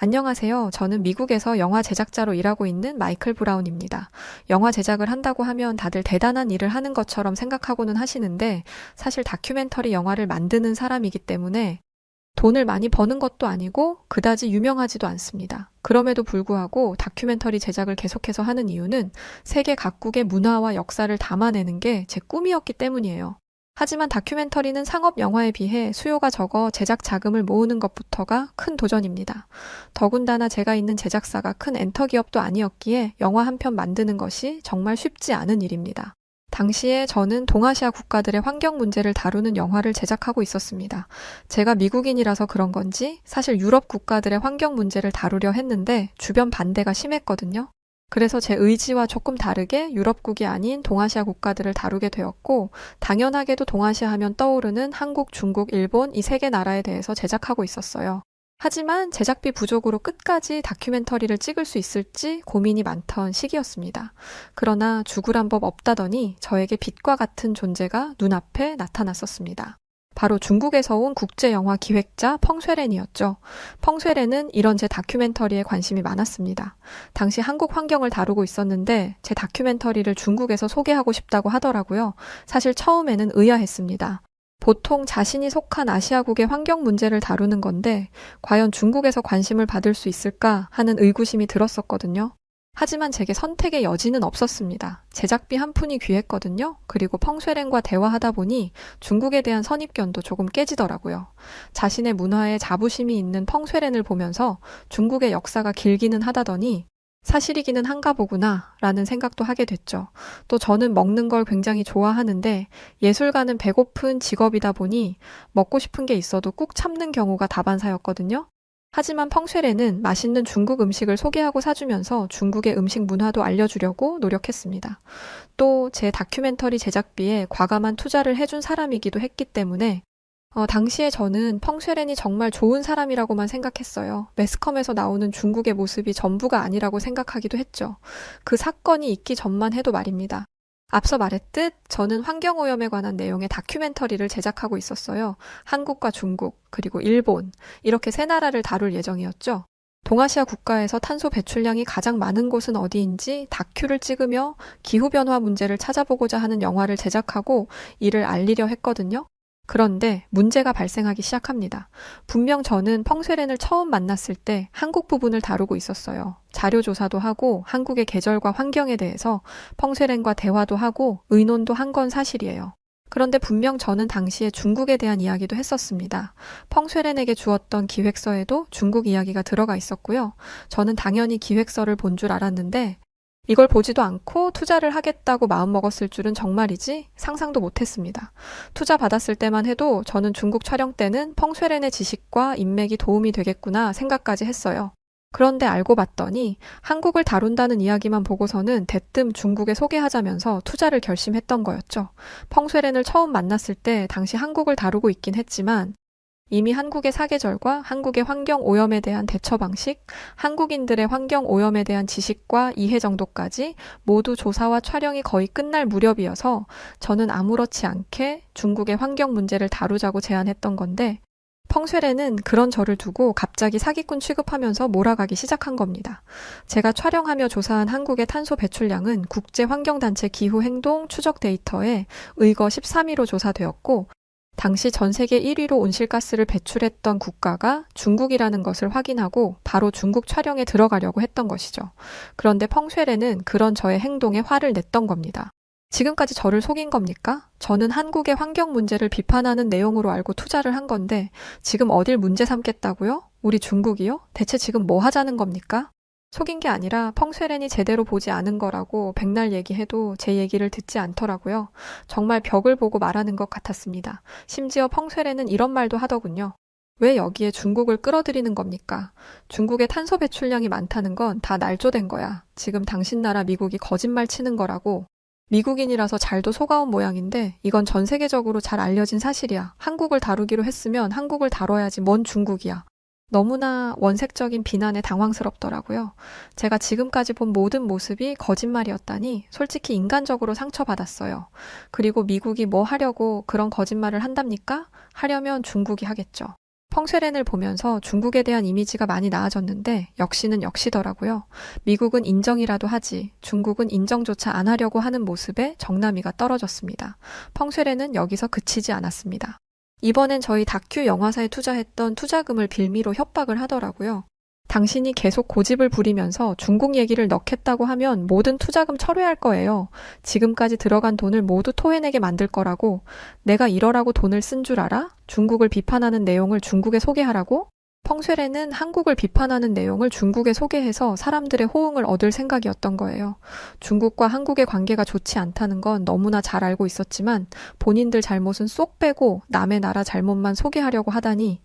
안녕하세요. 저는 미국에서 영화 제작자로 일하고 있는 마이클 브라운입니다. 영화 제작을 한다고 하면 다들 대단한 일을 하는 것처럼 생각하고는 하시는데 사실 다큐멘터리 영화를 만드는 사람이기 때문에 돈을 많이 버는 것도 아니고 그다지 유명하지도 않습니다. 그럼에도 불구하고 다큐멘터리 제작을 계속해서 하는 이유는 세계 각국의 문화와 역사를 담아내는 게 제 꿈이었기 때문이에요. 하지만 다큐멘터리는 상업 영화에 비해 수요가 적어 제작 자금을 모으는 것부터가 큰 도전입니다. 더군다나 제가 있는 제작사가 큰 엔터 기업도 아니었기에 영화 한 편 만드는 것이 정말 쉽지 않은 일입니다. 당시에 저는 동아시아 국가들의 환경 문제를 다루는 영화를 제작하고 있었습니다. 제가 미국인이라서 그런 건지 사실 유럽 국가들의 환경 문제를 다루려 했는데 주변 반대가 심했거든요. 그래서 제 의지와 조금 다르게 유럽국이 아닌 동아시아 국가들을 다루게 되었고 당연하게도 동아시아 하면 떠오르는 한국, 중국, 일본 이 세 개 나라에 대해서 제작하고 있었어요. 하지만 제작비 부족으로 끝까지 다큐멘터리를 찍을 수 있을지 고민이 많던 시기였습니다. 그러나 죽으란 법 없다더니 저에게 빛과 같은 존재가 눈앞에 나타났었습니다. 바로 중국에서 온 국제영화 기획자 펑쇠렌이었죠. 펑쇠렌은 이런 제 다큐멘터리에 관심이 많았습니다. 당시 한국 환경을 다루고 있었는데 제 다큐멘터리를 중국에서 소개하고 싶다고 하더라고요. 사실 처음에는 의아했습니다. 보통 자신이 속한 아시아국의 환경 문제를 다루는 건데 과연 중국에서 관심을 받을 수 있을까 하는 의구심이 들었었거든요. 하지만 제게 선택의 여지는 없었습니다. 제작비 한 푼이 귀했거든요. 그리고 펑쇠렌과 대화하다 보니 중국에 대한 선입견도 조금 깨지더라고요. 자신의 문화에 자부심이 있는 펑쇠렌을 보면서 중국의 역사가 길기는 하다더니 사실이기는 한가 보구나 라는 생각도 하게 됐죠. 또 저는 먹는 걸 굉장히 좋아하는데 예술가는 배고픈 직업이다 보니 먹고 싶은 게 있어도 꾹 참는 경우가 다반사였거든요. 하지만 펑쇠렌은 맛있는 중국 음식을 소개하고 사주면서 중국의 음식 문화도 알려주려고 노력했습니다. 또 제 다큐멘터리 제작비에 과감한 투자를 해준 사람이기도 했기 때문에 당시에 저는 펑쇠렌이 정말 좋은 사람이라고만 생각했어요. 매스컴에서 나오는 중국의 모습이 전부가 아니라고 생각하기도 했죠. 그 사건이 있기 전만 해도 말입니다. 앞서 말했듯 저는 환경오염에 관한 내용의 다큐멘터리를 제작하고 있었어요. 한국과 중국, 그리고 일본, 이렇게 세 나라를 다룰 예정이었죠. 동아시아 국가에서 탄소 배출량이 가장 많은 곳은 어디인지 다큐를 찍으며 기후변화 문제를 찾아보고자 하는 영화를 제작하고 이를 알리려 했거든요. 그런데 문제가 발생하기 시작합니다. 분명 저는 펑쇠렌을 처음 만났을 때 한국 부분을 다루고 있었어요. 자료 조사도 하고 한국의 계절과 환경에 대해서 펑쇠렌과 대화도 하고 의논도 한 건 사실이에요. 그런데 분명 저는 당시에 중국에 대한 이야기도 했었습니다. 펑쇠렌에게 주었던 기획서에도 중국 이야기가 들어가 있었고요. 저는 당연히 기획서를 본 줄 알았는데 이걸 보지도 않고 투자를 하겠다고 마음먹었을 줄은 정말이지 상상도 못했습니다. 투자 받았을 때만 해도 저는 중국 촬영 때는 펑쇠렌의 지식과 인맥이 도움이 되겠구나 생각까지 했어요. 그런데 알고 봤더니 한국을 다룬다는 이야기만 보고서는 대뜸 중국에 소개하자면서 투자를 결심했던 거였죠. 펑쇠렌을 처음 만났을 때 당시 한국을 다루고 있긴 했지만 이미 한국의 사계절과 한국의 환경 오염에 대한 대처 방식, 한국인들의 환경 오염에 대한 지식과 이해 정도까지 모두 조사와 촬영이 거의 끝날 무렵이어서 저는 아무렇지 않게 중국의 환경 문제를 다루자고 제안했던 건데 펑쇠렌은 그런 저를 두고 갑자기 사기꾼 취급하면서 몰아가기 시작한 겁니다. 제가 촬영하며 조사한 한국의 탄소 배출량은 국제환경단체 기후행동 추적 데이터에 의거 13위로 조사되었고 당시 전 세계 1위로 온실가스를 배출했던 국가가 중국이라는 것을 확인하고 바로 중국 촬영에 들어가려고 했던 것이죠. 그런데 펑쇠렌은 그런 저의 행동에 화를 냈던 겁니다. 지금까지 저를 속인 겁니까? 저는 한국의 환경 문제를 비판하는 내용으로 알고 투자를 한 건데 지금 어딜 문제 삼겠다고요? 우리 중국이요? 대체 지금 뭐 하자는 겁니까? 속인 게 아니라 펑쇠렌이 제대로 보지 않은 거라고 백날 얘기해도 제 얘기를 듣지 않더라고요. 정말 벽을 보고 말하는 것 같았습니다. 심지어 펑쇠렌은 이런 말도 하더군요. 왜 여기에 중국을 끌어들이는 겁니까? 중국의 탄소 배출량이 많다는 건 다 날조된 거야. 지금 당신 나라 미국이 거짓말 치는 거라고. 미국인이라서 잘도 속아온 모양인데 이건 전 세계적으로 잘 알려진 사실이야. 한국을 다루기로 했으면 한국을 다뤄야지 뭔 중국이야. 너무나 원색적인 비난에 당황스럽더라고요. 제가 지금까지 본 모든 모습이 거짓말이었다니 솔직히 인간적으로 상처받았어요. 그리고 미국이 뭐 하려고 그런 거짓말을 한답니까? 하려면 중국이 하겠죠. 펑쇠렌을 보면서 중국에 대한 이미지가 많이 나아졌는데 역시는 역시더라고요. 미국은 인정이라도 하지 중국은 인정조차 안 하려고 하는 모습에 정남이가 떨어졌습니다. 펑쇠렌은 여기서 그치지 않았습니다. 이번엔 저희 다큐 영화사에 투자했던 투자금을 빌미로 협박을 하더라고요. 당신이 계속 고집을 부리면서 중국 얘기를 넣겠다고 하면 모든 투자금 철회할 거예요. 지금까지 들어간 돈을 모두 토해내게 만들 거라고. 내가 이러라고 돈을 쓴 줄 알아? 중국을 비판하는 내용을 중국에 소개하라고? 펑쇠렌은 한국을 비판하는 내용을 중국에 소개해서 사람들의 호응을 얻을 생각이었던 거예요. 중국과 한국의 관계가 좋지 않다는 건 너무나 잘 알고 있었지만 본인들 잘못은 쏙 빼고 남의 나라 잘못만 소개하려고 하다니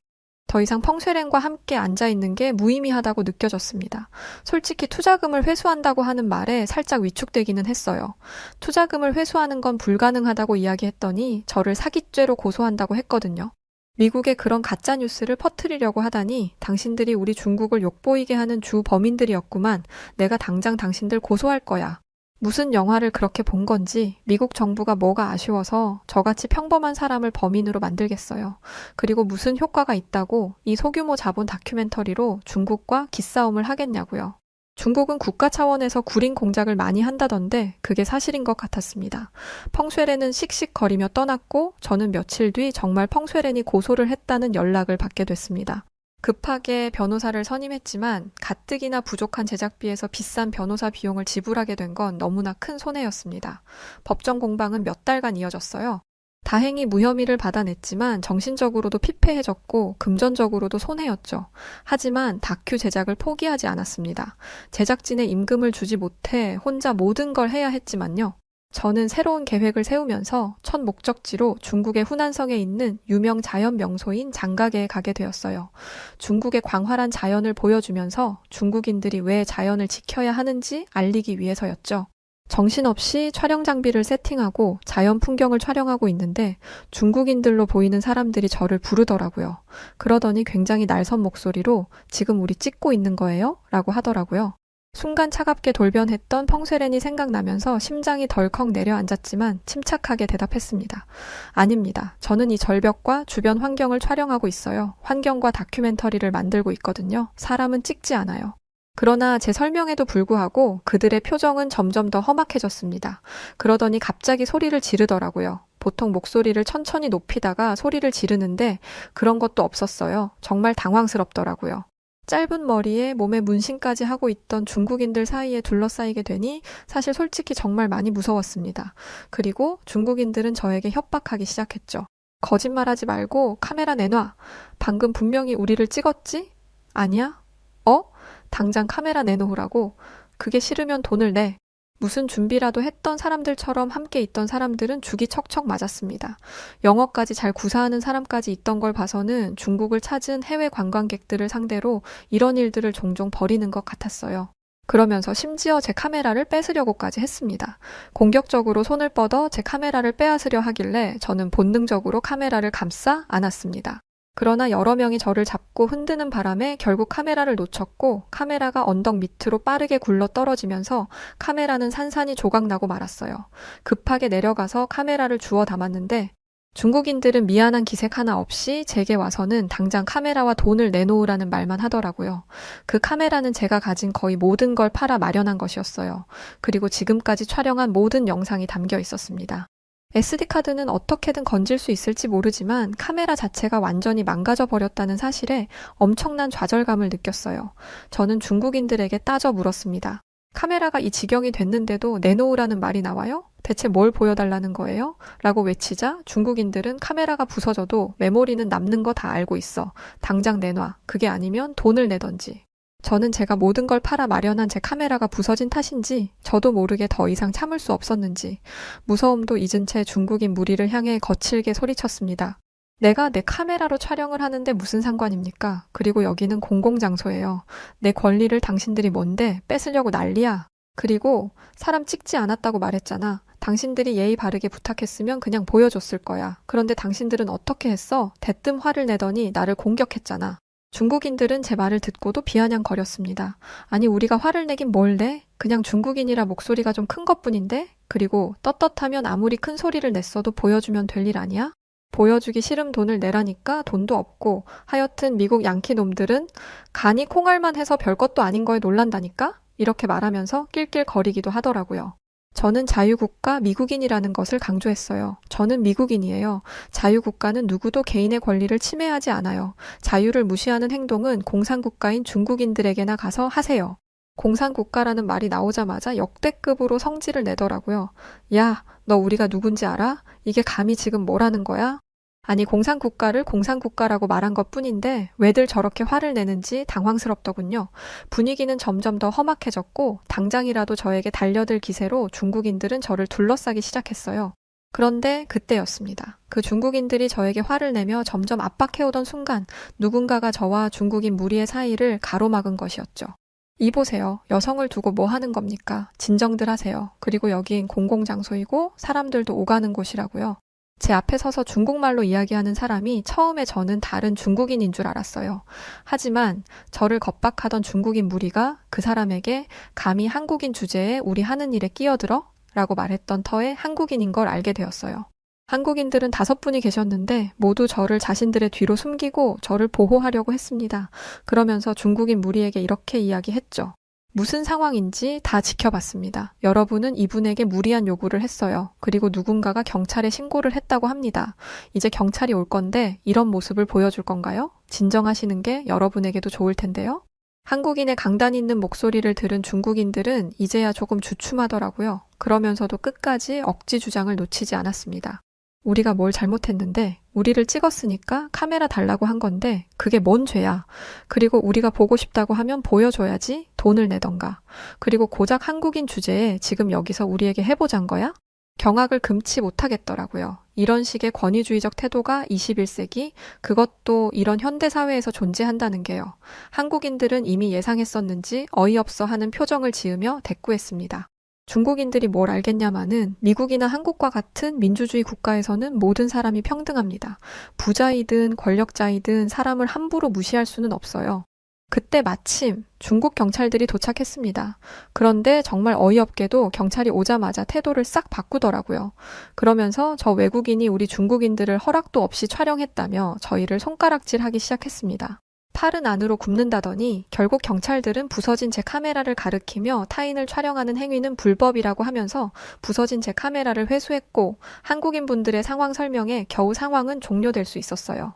더 이상 펑쇠렌과 함께 앉아있는 게 무의미하다고 느껴졌습니다. 솔직히 투자금을 회수한다고 하는 말에 살짝 위축되기는 했어요. 투자금을 회수하는 건 불가능하다고 이야기했더니 저를 사기죄로 고소한다고 했거든요. 미국의 그런 가짜뉴스를 퍼뜨리려고 하다니 당신들이 우리 중국을 욕보이게 하는 주 범인들이었구만. 내가 당장 당신들 고소할 거야. 무슨 영화를 그렇게 본 건지 미국 정부가 뭐가 아쉬워서 저같이 평범한 사람을 범인으로 만들겠어요. 그리고 무슨 효과가 있다고 이 소규모 자본 다큐멘터리로 중국과 기싸움을 하겠냐고요. 중국은 국가 차원에서 구린 공작을 많이 한다던데 그게 사실인 것 같았습니다. 펑쇠렌은 씩씩거리며 떠났고 저는 며칠 뒤 정말 펑쇠렌이 고소를 했다는 연락을 받게 됐습니다. 급하게 변호사를 선임했지만 가뜩이나 부족한 제작비에서 비싼 변호사 비용을 지불하게 된 건 너무나 큰 손해였습니다. 법정 공방은 몇 달간 이어졌어요. 다행히 무혐의를 받아냈지만 정신적으로도 피폐해졌고 금전적으로도 손해였죠. 하지만 다큐 제작을 포기하지 않았습니다. 제작진의 임금을 주지 못해 혼자 모든 걸 해야 했지만요. 저는 새로운 계획을 세우면서 첫 목적지로 중국의 후난성에 있는 유명 자연 명소인 장가게에 가게 되었어요. 중국의 광활한 자연을 보여주면서 중국인들이 왜 자연을 지켜야 하는지 알리기 위해서였죠. 정신없이 촬영 장비를 세팅하고 자연 풍경을 촬영하고 있는데 중국인들로 보이는 사람들이 저를 부르더라고요. 그러더니 굉장히 날선 목소리로 지금 우리 찍고 있는 거예요? 라고 하더라고요. 순간 차갑게 돌변했던 펑쇠렌이 생각나면서 심장이 덜컥 내려앉았지만 침착하게 대답했습니다. 아닙니다. 저는 이 절벽과 주변 환경을 촬영하고 있어요. 환경과 다큐멘터리를 만들고 있거든요. 사람은 찍지 않아요. 그러나 제 설명에도 불구하고 그들의 표정은 점점 더 험악해졌습니다. 그러더니 갑자기 소리를 지르더라고요. 보통 목소리를 천천히 높이다가 소리를 지르는데 그런 것도 없었어요. 정말 당황스럽더라고요. 짧은 머리에 몸에 문신까지 하고 있던 중국인들 사이에 둘러싸이게 되니 사실 솔직히 정말 많이 무서웠습니다. 그리고 중국인들은 저에게 협박하기 시작했죠. 거짓말하지 말고 카메라 내놔. 방금 분명히 우리를 찍었지? 아니야? 어? 당장 카메라 내놓으라고. 그게 싫으면 돈을 내. 무슨 준비라도 했던 사람들처럼 함께 있던 사람들은 죽이 척척 맞았습니다. 영어까지 잘 구사하는 사람까지 있던 걸 봐서는 중국을 찾은 해외 관광객들을 상대로 이런 일들을 종종 벌이는 것 같았어요. 그러면서 심지어 제 카메라를 뺏으려고까지 했습니다. 공격적으로 손을 뻗어 제 카메라를 빼앗으려 하길래 저는 본능적으로 카메라를 감싸 안았습니다. 그러나 여러 명이 저를 잡고 흔드는 바람에 결국 카메라를 놓쳤고 카메라가 언덕 밑으로 빠르게 굴러 떨어지면서 카메라는 산산이 조각나고 말았어요. 급하게 내려가서 카메라를 주워 담았는데 중국인들은 미안한 기색 하나 없이 제게 와서는 당장 카메라와 돈을 내놓으라는 말만 하더라고요. 그 카메라는 제가 가진 거의 모든 걸 팔아 마련한 것이었어요. 그리고 지금까지 촬영한 모든 영상이 담겨 있었습니다. SD카드는 어떻게든 건질 수 있을지 모르지만 카메라 자체가 완전히 망가져 버렸다는 사실에 엄청난 좌절감을 느꼈어요. 저는 중국인들에게 따져 물었습니다. 카메라가 이 지경이 됐는데도 내놓으라는 말이 나와요? 대체 뭘 보여달라는 거예요? 라고 외치자 중국인들은 카메라가 부서져도 메모리는 남는 거 다 알고 있어. 당장 내놔. 그게 아니면 돈을 내던지. 저는 제가 모든 걸 팔아 마련한 제 카메라가 부서진 탓인지 저도 모르게 더 이상 참을 수 없었는지 무서움도 잊은 채 중국인 무리를 향해 거칠게 소리쳤습니다. 내가 내 카메라로 촬영을 하는데 무슨 상관입니까? 그리고 여기는 공공장소예요. 내 권리를 당신들이 뭔데 뺏으려고 난리야. 그리고 사람 찍지 않았다고 말했잖아. 당신들이 예의 바르게 부탁했으면 그냥 보여줬을 거야. 그런데 당신들은 어떻게 했어? 대뜸 화를 내더니 나를 공격했잖아. 중국인들은 제 말을 듣고도 비아냥거렸습니다. 아니 우리가 화를 내긴 뭘 내? 그냥 중국인이라 목소리가 좀 큰 것뿐인데? 그리고 떳떳하면 아무리 큰 소리를 냈어도 보여주면 될 일 아니야? 보여주기 싫음 돈을 내라니까 돈도 없고 하여튼 미국 양키 놈들은 간이 콩알만 해서 별것도 아닌 거에 놀란다니까? 이렇게 말하면서 낄낄거리기도 하더라고요. 저는 자유국가 미국인이라는 것을 강조했어요. 저는 미국인이에요. 자유국가는 누구도 개인의 권리를 침해하지 않아요. 자유를 무시하는 행동은 공산국가인 중국인들에게나 가서 하세요. 공산국가라는 말이 나오자마자 역대급으로 성질을 내더라고요. 야, 너 우리가 누군지 알아? 이게 감히 지금 뭐라는 거야? 아니 공산국가를 공산국가라고 말한 것뿐인데 왜들 저렇게 화를 내는지 당황스럽더군요. 분위기는 점점 더 험악해졌고 당장이라도 저에게 달려들 기세로 중국인들은 저를 둘러싸기 시작했어요. 그런데 그때였습니다. 그 중국인들이 저에게 화를 내며 점점 압박해오던 순간 누군가가 저와 중국인 무리의 사이를 가로막은 것이었죠. 이 보세요. 여성을 두고 뭐 하는 겁니까? 진정들 하세요. 그리고 여긴 공공장소이고 사람들도 오가는 곳이라고요. 제 앞에 서서 중국말로 이야기하는 사람이 처음에 저는 다른 중국인인 줄 알았어요. 하지만 저를 겁박하던 중국인 무리가 그 사람에게 감히 한국인 주제에 우리 하는 일에 끼어들어? 라고 말했던 터에 한국인인 걸 알게 되었어요. 한국인들은 5분이 계셨는데 모두 저를 자신들의 뒤로 숨기고 저를 보호하려고 했습니다. 그러면서 중국인 무리에게 이렇게 이야기했죠. 무슨 상황인지 다 지켜봤습니다. 여러분은 이분에게 무리한 요구를 했어요. 그리고 누군가가 경찰에 신고를 했다고 합니다. 이제 경찰이 올 건데 이런 모습을 보여줄 건가요? 진정하시는 게 여러분에게도 좋을 텐데요. 한국인의 강단 있는 목소리를 들은 중국인들은 이제야 조금 주춤하더라고요. 그러면서도 끝까지 억지 주장을 놓치지 않았습니다. 우리가 뭘 잘못했는데 우리를 찍었으니까 카메라 달라고 한 건데 그게 뭔 죄야. 그리고 우리가 보고 싶다고 하면 보여줘야지 돈을 내던가. 그리고 고작 한국인 주제에 지금 여기서 우리에게 해보잔 거야? 경악을 금치 못하겠더라고요. 이런 식의 권위주의적 태도가 21세기, 그것도 이런 현대사회에서 존재한다는 게요. 한국인들은 이미 예상했었는지 어이없어 하는 표정을 지으며 대꾸했습니다. 중국인들이 뭘 알겠냐마는 미국이나 한국과 같은 민주주의 국가에서는 모든 사람이 평등합니다. 부자이든 권력자이든 사람을 함부로 무시할 수는 없어요. 그때 마침 중국 경찰들이 도착했습니다. 그런데 정말 어이없게도 경찰이 오자마자 태도를 싹 바꾸더라고요. 그러면서 저 외국인이 우리 중국인들을 허락도 없이 촬영했다며 저희를 손가락질하기 시작했습니다. 팔은 안으로 굽는다더니 결국 경찰들은 부서진 제 카메라를 가리키며 타인을 촬영하는 행위는 불법이라고 하면서 부서진 제 카메라를 회수했고 한국인 분들의 상황 설명에 겨우 상황은 종료될 수 있었어요.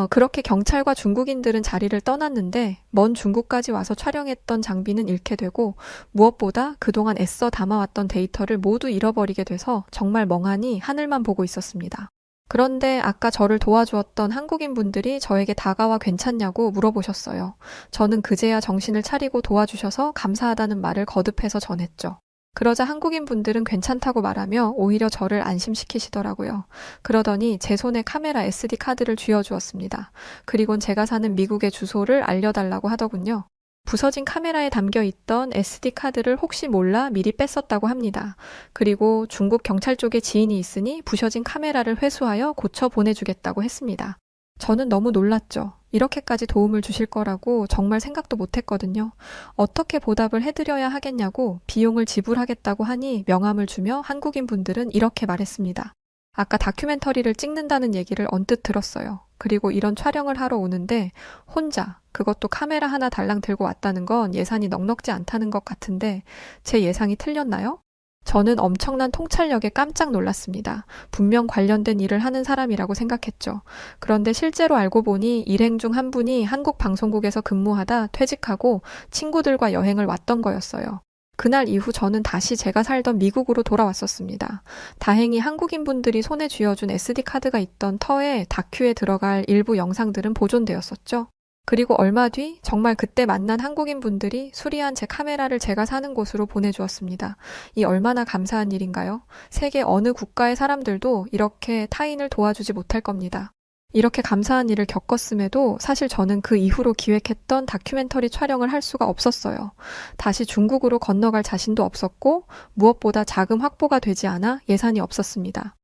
그렇게 경찰과 중국인들은 자리를 떠났는데 먼 중국까지 와서 촬영했던 장비는 잃게 되고 무엇보다 그동안 애써 담아왔던 데이터를 모두 잃어버리게 돼서 정말 멍하니 하늘만 보고 있었습니다. 그런데 아까 저를 도와주었던 한국인 분들이 저에게 다가와 괜찮냐고 물어보셨어요. 저는 그제야 정신을 차리고 도와주셔서 감사하다는 말을 거듭해서 전했죠. 그러자 한국인 분들은 괜찮다고 말하며 오히려 저를 안심시키시더라고요. 그러더니 제 손에 카메라 SD 카드를 쥐어주었습니다. 그리곤 제가 사는 미국의 주소를 알려달라고 하더군요. 부서진 카메라에 담겨 있던 SD 카드를 혹시 몰라 미리 뺐었다고 합니다. 그리고 중국 경찰 쪽에 지인이 있으니 부셔진 카메라를 회수하여 고쳐 보내주겠다고 했습니다. 저는 너무 놀랐죠. 이렇게까지 도움을 주실 거라고 정말 생각도 못 했거든요. 어떻게 보답을 해드려야 하겠냐고 비용을 지불하겠다고 하니 명함을 주며 한국인 분들은 이렇게 말했습니다. 아까 다큐멘터리를 찍는다는 얘기를 언뜻 들었어요. 그리고 이런 촬영을 하러 오는데 혼자, 그것도 카메라 하나 달랑 들고 왔다는 건 예산이 넉넉지 않다는 것 같은데 제 예상이 틀렸나요? 저는 엄청난 통찰력에 깜짝 놀랐습니다. 분명 관련된 일을 하는 사람이라고 생각했죠. 그런데 실제로 알고 보니 일행 중 한 분이 한국 방송국에서 근무하다 퇴직하고 친구들과 여행을 왔던 거였어요. 그날 이후 저는 다시 제가 살던 미국으로 돌아왔었습니다. 다행히 한국인 분들이 손에 쥐어준 SD카드가 있던 터에 다큐에 들어갈 일부 영상들은 보존되었었죠. 그리고 얼마 뒤 정말 그때 만난 한국인 분들이 수리한 제 카메라를 제가 사는 곳으로 보내주었습니다. 이 얼마나 감사한 일인가요? 세계 어느 국가의 사람들도 이렇게 타인을 도와주지 못할 겁니다. 이렇게 감사한 일을 겪었음에도 사실 저는 그 이후로 기획했던 다큐멘터리 촬영을 할 수가 없었어요. 다시 중국으로 건너갈 자신도 없었고 무엇보다 자금 확보가 되지 않아 예산이 없었습니다.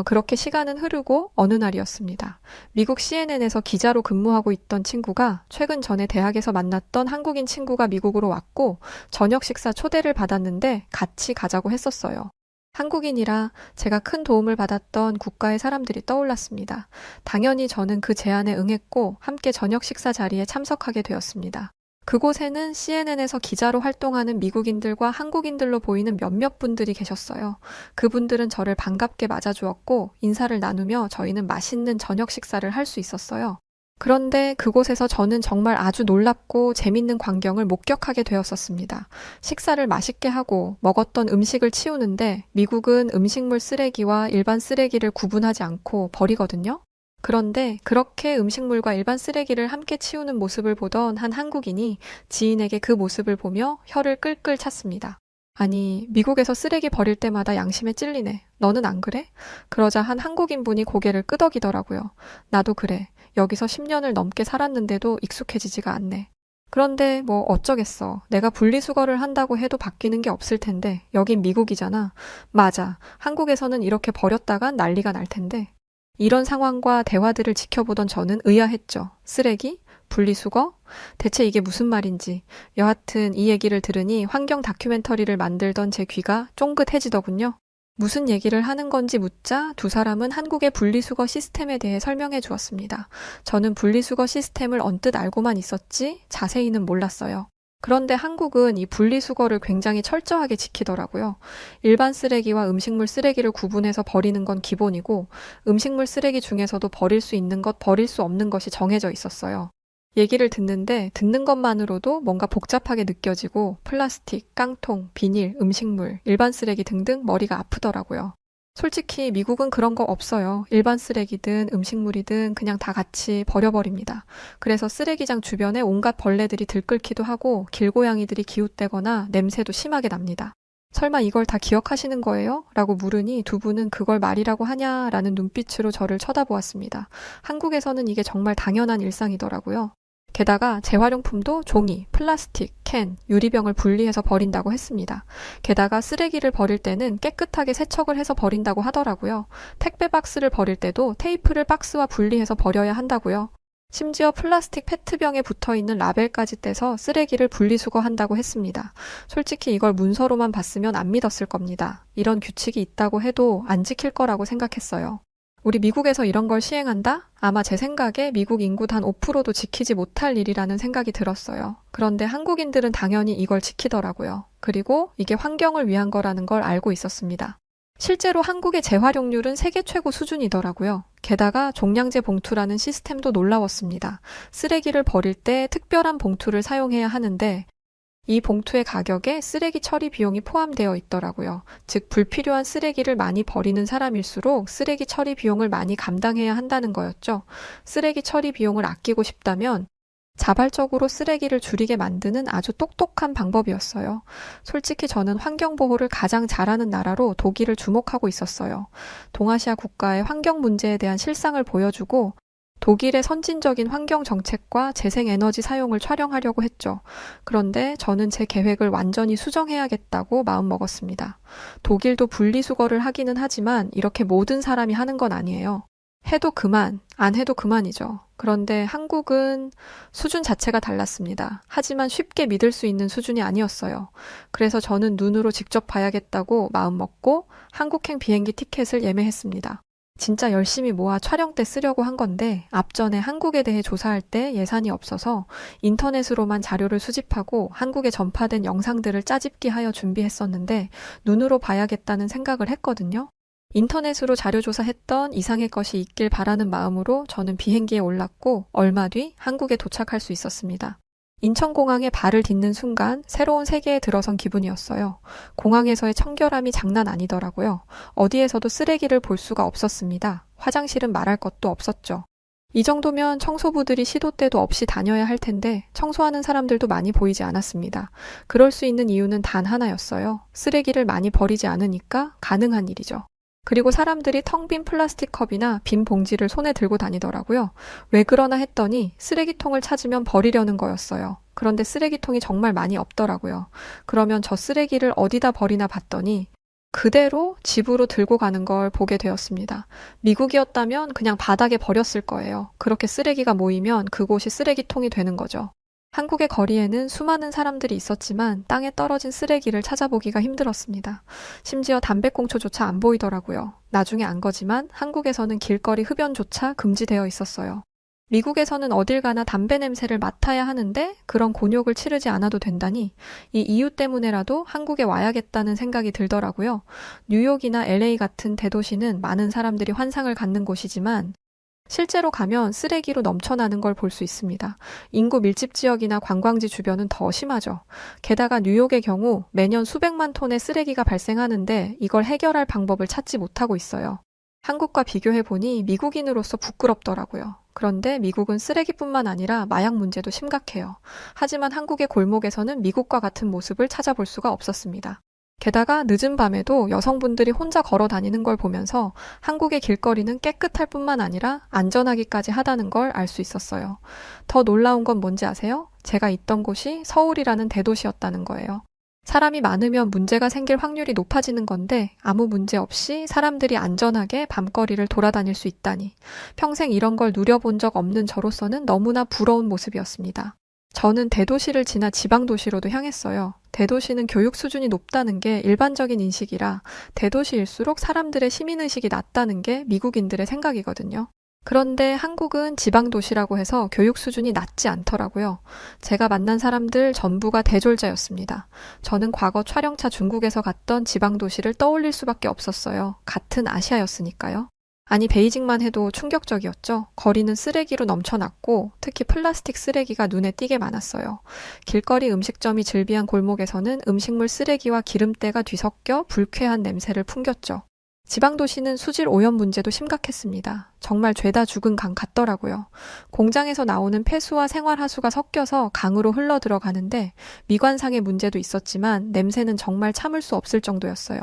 그렇게 시간은 흐르고 어느 날이었습니다. 미국 CNN에서 기자로 근무하고 있던 친구가 최근 전에 대학에서 만났던 한국인 친구가 미국으로 왔고 저녁 식사 초대를 받았는데 같이 가자고 했었어요. 한국인이라 제가 큰 도움을 받았던 국가의 사람들이 떠올랐습니다. 당연히 저는 그 제안에 응했고 함께 저녁 식사 자리에 참석하게 되었습니다. 그곳에는 CNN에서 기자로 활동하는 미국인들과 한국인들로 보이는 몇몇 분들이 계셨어요. 그분들은 저를 반갑게 맞아주었고 인사를 나누며 저희는 맛있는 저녁 식사를 할 수 있었어요. 그런데 그곳에서 저는 정말 아주 놀랍고 재밌는 광경을 목격하게 되었었습니다. 식사를 맛있게 하고 먹었던 음식을 치우는데 미국은 음식물 쓰레기와 일반 쓰레기를 구분하지 않고 버리거든요. 그런데 그렇게 음식물과 일반 쓰레기를 함께 치우는 모습을 보던 한 한국인이 지인에게 그 모습을 보며 혀를 끌끌 찼습니다. 아니, 미국에서 쓰레기 버릴 때마다 양심에 찔리네. 너는 안 그래? 그러자 한 한국인 분이 고개를 끄덕이더라고요. 나도 그래. 여기서 10년을 넘게 살았는데도 익숙해지지가 않네. 그런데 뭐 어쩌겠어. 내가 분리수거를 한다고 해도 바뀌는 게 없을 텐데 여긴 미국이잖아. 맞아. 한국에서는 이렇게 버렸다간 난리가 날 텐데. 이런 상황과 대화들을 지켜보던 저는 의아했죠. 쓰레기? 분리수거? 대체 이게 무슨 말인지. 여하튼 이 얘기를 들으니 환경 다큐멘터리를 만들던 제 귀가 쫑긋해지더군요. 무슨 얘기를 하는 건지 묻자 두 사람은 한국의 분리수거 시스템에 대해 설명해 주었습니다. 저는 분리수거 시스템을 언뜻 알고만 있었지 자세히는 몰랐어요. 그런데 한국은 이 분리수거를 굉장히 철저하게 지키더라고요. 일반 쓰레기와 음식물 쓰레기를 구분해서 버리는 건 기본이고 음식물 쓰레기 중에서도 버릴 수 있는 것, 버릴 수 없는 것이 정해져 있었어요. 얘기를 듣는데 듣는 것만으로도 뭔가 복잡하게 느껴지고 플라스틱, 깡통, 비닐, 음식물, 일반 쓰레기 등등 머리가 아프더라고요. 솔직히 미국은 그런 거 없어요. 일반 쓰레기든 음식물이든 그냥 다 같이 버려버립니다. 그래서 쓰레기장 주변에 온갖 벌레들이 들끓기도 하고 길고양이들이 기웃대거나 냄새도 심하게 납니다. 설마 이걸 다 기억하시는 거예요? 라고 물으니 두 분은 그걸 말이라고 하냐? 라는 눈빛으로 저를 쳐다보았습니다. 한국에서는 이게 정말 당연한 일상이더라고요. 게다가 재활용품도 종이, 플라스틱, 캔, 유리병을 분리해서 버린다고 했습니다. 게다가 쓰레기를 버릴 때는 깨끗하게 세척을 해서 버린다고 하더라고요. 택배 박스를 버릴 때도 테이프를 박스와 분리해서 버려야 한다고요. 심지어 플라스틱 페트병에 붙어있는 라벨까지 떼서 쓰레기를 분리수거한다고 했습니다. 솔직히 이걸 문서로만 봤으면 안 믿었을 겁니다. 이런 규칙이 있다고 해도 안 지킬 거라고 생각했어요. 우리 미국에서 이런 걸 시행한다? 아마 제 생각에 미국 인구 단 5%도 지키지 못할 일이라는 생각이 들었어요. 그런데 한국인들은 당연히 이걸 지키더라고요. 그리고 이게 환경을 위한 거라는 걸 알고 있었습니다. 실제로 한국의 재활용률은 세계 최고 수준이더라고요. 게다가 종량제 봉투라는 시스템도 놀라웠습니다. 쓰레기를 버릴 때 특별한 봉투를 사용해야 하는데 이 봉투의 가격에 쓰레기 처리 비용이 포함되어 있더라고요. 즉, 불필요한 쓰레기를 많이 버리는 사람일수록 쓰레기 처리 비용을 많이 감당해야 한다는 거였죠. 쓰레기 처리 비용을 아끼고 싶다면 자발적으로 쓰레기를 줄이게 만드는 아주 똑똑한 방법이었어요. 솔직히 저는 환경보호를 가장 잘하는 나라로 독일을 주목하고 있었어요. 동아시아 국가의 환경 문제에 대한 실상을 보여주고 독일의 선진적인 환경 정책과 재생에너지 사용을 촬영하려고 했죠. 그런데 저는 제 계획을 완전히 수정해야겠다고 마음먹었습니다. 독일도 분리수거를 하기는 하지만 이렇게 모든 사람이 하는 건 아니에요. 해도 그만, 안 해도 그만이죠. 그런데 한국은 수준 자체가 달랐습니다. 하지만 쉽게 믿을 수 있는 수준이 아니었어요. 그래서 저는 눈으로 직접 봐야겠다고 마음먹고 한국행 비행기 티켓을 예매했습니다. 진짜 열심히 모아 촬영 때 쓰려고 한 건데 앞전에 한국에 대해 조사할 때 예산이 없어서 인터넷으로만 자료를 수집하고 한국에 전파된 영상들을 짜집기하여 준비했었는데 눈으로 봐야겠다는 생각을 했거든요. 인터넷으로 자료 조사했던 이상의 것이 있길 바라는 마음으로 저는 비행기에 올랐고 얼마 뒤 한국에 도착할 수 있었습니다. 인천공항에 발을 딛는 순간 새로운 세계에 들어선 기분이었어요. 공항에서의 청결함이 장난 아니더라고요. 어디에서도 쓰레기를 볼 수가 없었습니다. 화장실은 말할 것도 없었죠. 이 정도면 청소부들이 시도 때도 없이 다녀야 할 텐데 청소하는 사람들도 많이 보이지 않았습니다. 그럴 수 있는 이유는 단 하나였어요. 쓰레기를 많이 버리지 않으니까 가능한 일이죠. 그리고 사람들이 텅 빈 플라스틱 컵이나 빈 봉지를 손에 들고 다니더라고요. 왜 그러나 했더니 쓰레기통을 찾으면 버리려는 거였어요. 그런데 쓰레기통이 정말 많이 없더라고요. 그러면 저 쓰레기를 어디다 버리나 봤더니 그대로 집으로 들고 가는 걸 보게 되었습니다. 미국이었다면 그냥 바닥에 버렸을 거예요. 그렇게 쓰레기가 모이면 그곳이 쓰레기통이 되는 거죠. 한국의 거리에는 수많은 사람들이 있었지만 땅에 떨어진 쓰레기를 찾아보기가 힘들었습니다. 심지어 담배꽁초조차 안 보이더라고요. 나중에 안 거지만 한국에서는 길거리 흡연조차 금지되어 있었어요. 미국에서는 어딜 가나 담배 냄새를 맡아야 하는데 그런 곤욕을 치르지 않아도 된다니 이 이유 때문에라도 한국에 와야겠다는 생각이 들더라고요. 뉴욕이나 LA 같은 대도시는 많은 사람들이 환상을 갖는 곳이지만 실제로 가면 쓰레기로 넘쳐나는 걸 볼 수 있습니다. 인구 밀집 지역이나 관광지 주변은 더 심하죠. 게다가 뉴욕의 경우 매년 수백만 톤의 쓰레기가 발생하는데 이걸 해결할 방법을 찾지 못하고 있어요. 한국과 비교해보니 미국인으로서 부끄럽더라고요. 그런데 미국은 쓰레기뿐만 아니라 마약 문제도 심각해요. 하지만 한국의 골목에서는 미국과 같은 모습을 찾아볼 수가 없었습니다. 게다가 늦은 밤에도 여성분들이 혼자 걸어 다니는 걸 보면서 한국의 길거리는 깨끗할 뿐만 아니라 안전하기까지 하다는 걸 알 수 있었어요. 더 놀라운 건 뭔지 아세요? 제가 있던 곳이 서울이라는 대도시였다는 거예요. 사람이 많으면 문제가 생길 확률이 높아지는 건데 아무 문제 없이 사람들이 안전하게 밤거리를 돌아다닐 수 있다니 평생 이런 걸 누려본 적 없는 저로서는 너무나 부러운 모습이었습니다. 저는 대도시를 지나 지방도시로도 향했어요. 대도시는 교육 수준이 높다는 게 일반적인 인식이라 대도시일수록 사람들의 시민의식이 낮다는 게 미국인들의 생각이거든요. 그런데 한국은 지방도시라고 해서 교육 수준이 낮지 않더라고요. 제가 만난 사람들 전부가 대졸자였습니다. 저는 과거 촬영차 중국에서 갔던 지방도시를 떠올릴 수밖에 없었어요. 같은 아시아였으니까요. 아니 베이징만 해도 충격적이었죠. 거리는 쓰레기로 넘쳐났고 특히 플라스틱 쓰레기가 눈에 띄게 많았어요. 길거리 음식점이 즐비한 골목에서는 음식물 쓰레기와 기름때가 뒤섞여 불쾌한 냄새를 풍겼죠. 지방도시는 수질 오염 문제도 심각했습니다. 정말 죄다 죽은 강 같더라고요. 공장에서 나오는 폐수와 생활하수가 섞여서 강으로 흘러 들어가는데 미관상의 문제도 있었지만 냄새는 정말 참을 수 없을 정도였어요.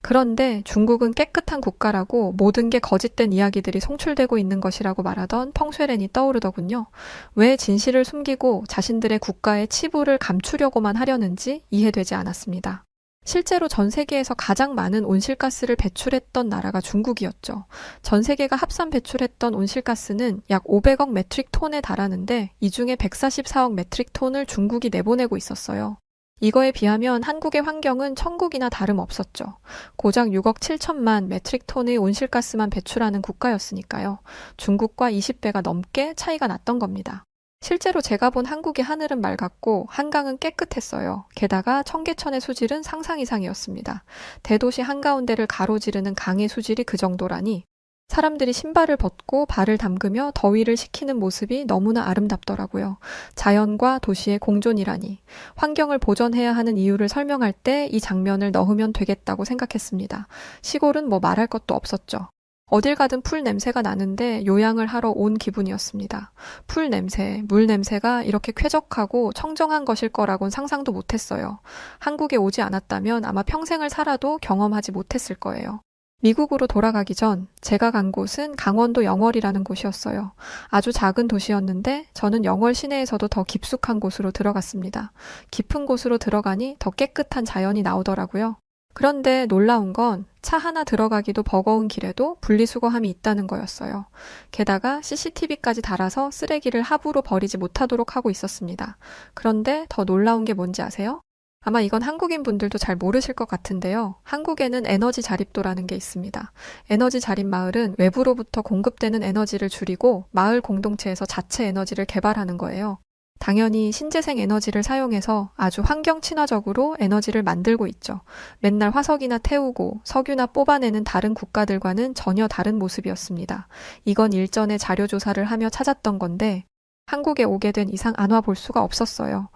그런데 중국은 깨끗한 국가라고 모든 게 거짓된 이야기들이 송출되고 있는 것이라고 말하던 펑쉐렌이 떠오르더군요. 왜 진실을 숨기고 자신들의 국가의 치부를 감추려고만 하려는지 이해되지 않았습니다. 실제로 전 세계에서 가장 많은 온실가스를 배출했던 나라가 중국이었죠. 전 세계가 합산 배출했던 온실가스는 약 500억 메트릭 톤에 달하는데 이 중에 144억 메트릭 톤을 중국이 내보내고 있었어요. 이거에 비하면 한국의 환경은 천국이나 다름없었죠. 고작 6억 7천만 메트릭 톤의 온실가스만 배출하는 국가였으니까요. 중국과 20배가 넘게 차이가 났던 겁니다. 실제로 제가 본 한국의 하늘은 맑았고 한강은 깨끗했어요. 게다가 청계천의 수질은 상상 이상이었습니다. 대도시 한가운데를 가로지르는 강의 수질이 그 정도라니 사람들이 신발을 벗고 발을 담그며 더위를 식히는 모습이 너무나 아름답더라고요. 자연과 도시의 공존이라니. 환경을 보존해야 하는 이유를 설명할 때 이 장면을 넣으면 되겠다고 생각했습니다. 시골은 뭐 말할 것도 없었죠. 어딜 가든 풀 냄새가 나는데 요양을 하러 온 기분이었습니다. 풀 냄새, 물 냄새가 이렇게 쾌적하고 청정한 것일 거라곤 상상도 못했어요. 한국에 오지 않았다면 아마 평생을 살아도 경험하지 못했을 거예요. 미국으로 돌아가기 전 제가 간 곳은 강원도 영월이라는 곳이었어요. 아주 작은 도시였는데 저는 영월 시내에서도 더 깊숙한 곳으로 들어갔습니다. 깊은 곳으로 들어가니 더 깨끗한 자연이 나오더라고요. 그런데 놀라운 건 차 하나 들어가기도 버거운 길에도 분리수거함이 있다는 거였어요. 게다가 CCTV까지 달아서 쓰레기를 하부로 버리지 못하도록 하고 있었습니다. 그런데 더 놀라운 게 뭔지 아세요? 아마 이건 한국인 분들도 잘 모르실 것 같은데요. 한국에는 에너지 자립도라는 게 있습니다. 에너지 자립 마을은 외부로부터 공급되는 에너지를 줄이고 마을 공동체에서 자체 에너지를 개발하는 거예요. 당연히 신재생 에너지를 사용해서 아주 환경 친화적으로 에너지를 만들고 있죠. 맨날 화석이나 태우고 석유나 뽑아내는 다른 국가들과는 전혀 다른 모습이었습니다. 이건 일전에 자료 조사를 하며 찾았던 건데 한국에 오게 된 이상 안 와 볼 수가 없었어요.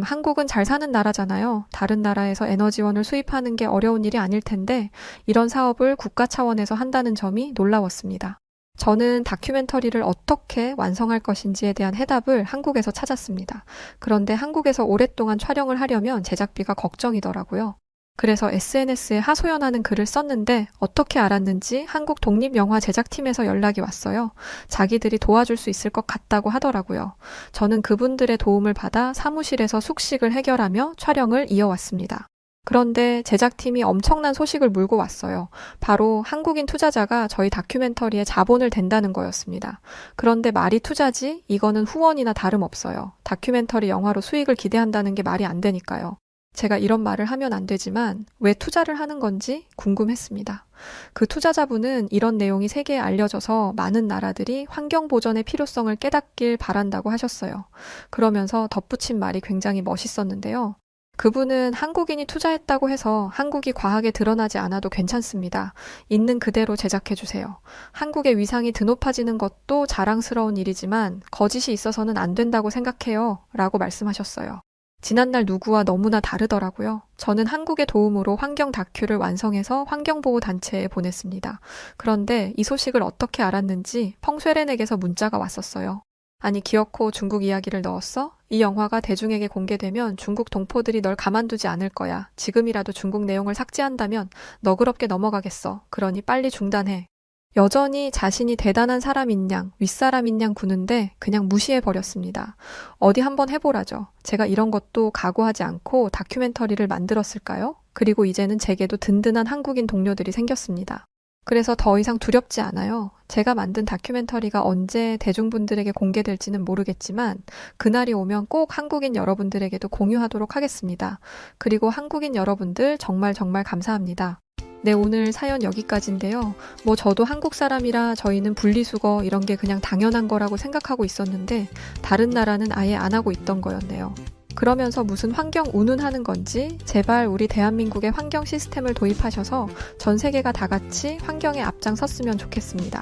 한국은 잘 사는 나라잖아요. 다른 나라에서 에너지원을 수입하는 게 어려운 일이 아닐 텐데 이런 사업을 국가 차원에서 한다는 점이 놀라웠습니다. 저는 다큐멘터리를 어떻게 완성할 것인지에 대한 해답을 한국에서 찾았습니다. 그런데 한국에서 오랫동안 촬영을 하려면 제작비가 걱정이더라고요. 그래서 SNS에 하소연하는 글을 썼는데 어떻게 알았는지 한국 독립영화 제작팀에서 연락이 왔어요. 자기들이 도와줄 수 있을 것 같다고 하더라고요. 저는 그분들의 도움을 받아 사무실에서 숙식을 해결하며 촬영을 이어왔습니다. 그런데 제작팀이 엄청난 소식을 물고 왔어요. 바로 한국인 투자자가 저희 다큐멘터리에 자본을 댄다는 거였습니다. 그런데 말이 투자지? 이거는 후원이나 다름없어요. 다큐멘터리 영화로 수익을 기대한다는 게 말이 안 되니까요. 제가 이런 말을 하면 안 되지만 왜 투자를 하는 건지 궁금했습니다. 그 투자자분은 이런 내용이 세계에 알려져서 많은 나라들이 환경 보전의 필요성을 깨닫길 바란다고 하셨어요. 그러면서 덧붙인 말이 굉장히 멋있었는데요. 그분은 한국인이 투자했다고 해서 한국이 과하게 드러나지 않아도 괜찮습니다. 있는 그대로 제작해주세요. 한국의 위상이 드높아지는 것도 자랑스러운 일이지만 거짓이 있어서는 안 된다고 생각해요. 라고 말씀하셨어요. 지난날 누구와 너무나 다르더라고요. 저는 한국의 도움으로 환경 다큐를 완성해서 환경보호단체에 보냈습니다. 그런데 이 소식을 어떻게 알았는지 펑쉐렌에게서 문자가 왔었어요. 아니 기어코 중국 이야기를 넣었어? 이 영화가 대중에게 공개되면 중국 동포들이 널 가만두지 않을 거야. 지금이라도 중국 내용을 삭제한다면 너그럽게 넘어가겠어. 그러니 빨리 중단해. 여전히 자신이 대단한 사람인 양, 윗사람인 양 구는데 그냥 무시해버렸습니다. 어디 한번 해보라죠. 제가 이런 것도 각오하지 않고 다큐멘터리를 만들었을까요? 그리고 이제는 제게도 든든한 한국인 동료들이 생겼습니다. 그래서 더 이상 두렵지 않아요. 제가 만든 다큐멘터리가 언제 대중분들에게 공개될지는 모르겠지만 그날이 오면 꼭 한국인 여러분들에게도 공유하도록 하겠습니다. 그리고 한국인 여러분들 정말 감사합니다. 네, 오늘 사연 여기까지인데요. 뭐 저도 한국 사람이라 저희는 분리수거 이런 게 그냥 당연한 거라고 생각하고 있었는데 다른 나라는 아예 안 하고 있던 거였네요. 그러면서 무슨 환경 운운하는 건지 제발 우리 대한민국의 환경 시스템을 도입하셔서 전 세계가 다 같이 환경에 앞장섰으면 좋겠습니다.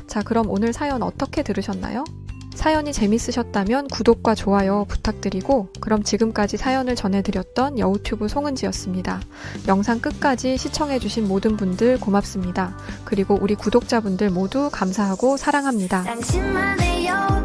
자, 그럼 오늘 사연 어떻게 들으셨나요? 사연이 재밌으셨다면 구독과 좋아요 부탁드리고 그럼 지금까지 사연을 전해드렸던 여우튜브 송은지였습니다. 영상 끝까지 시청해주신 모든 분들 고맙습니다. 그리고 우리 구독자분들 모두 감사하고 사랑합니다. 당신만의 여우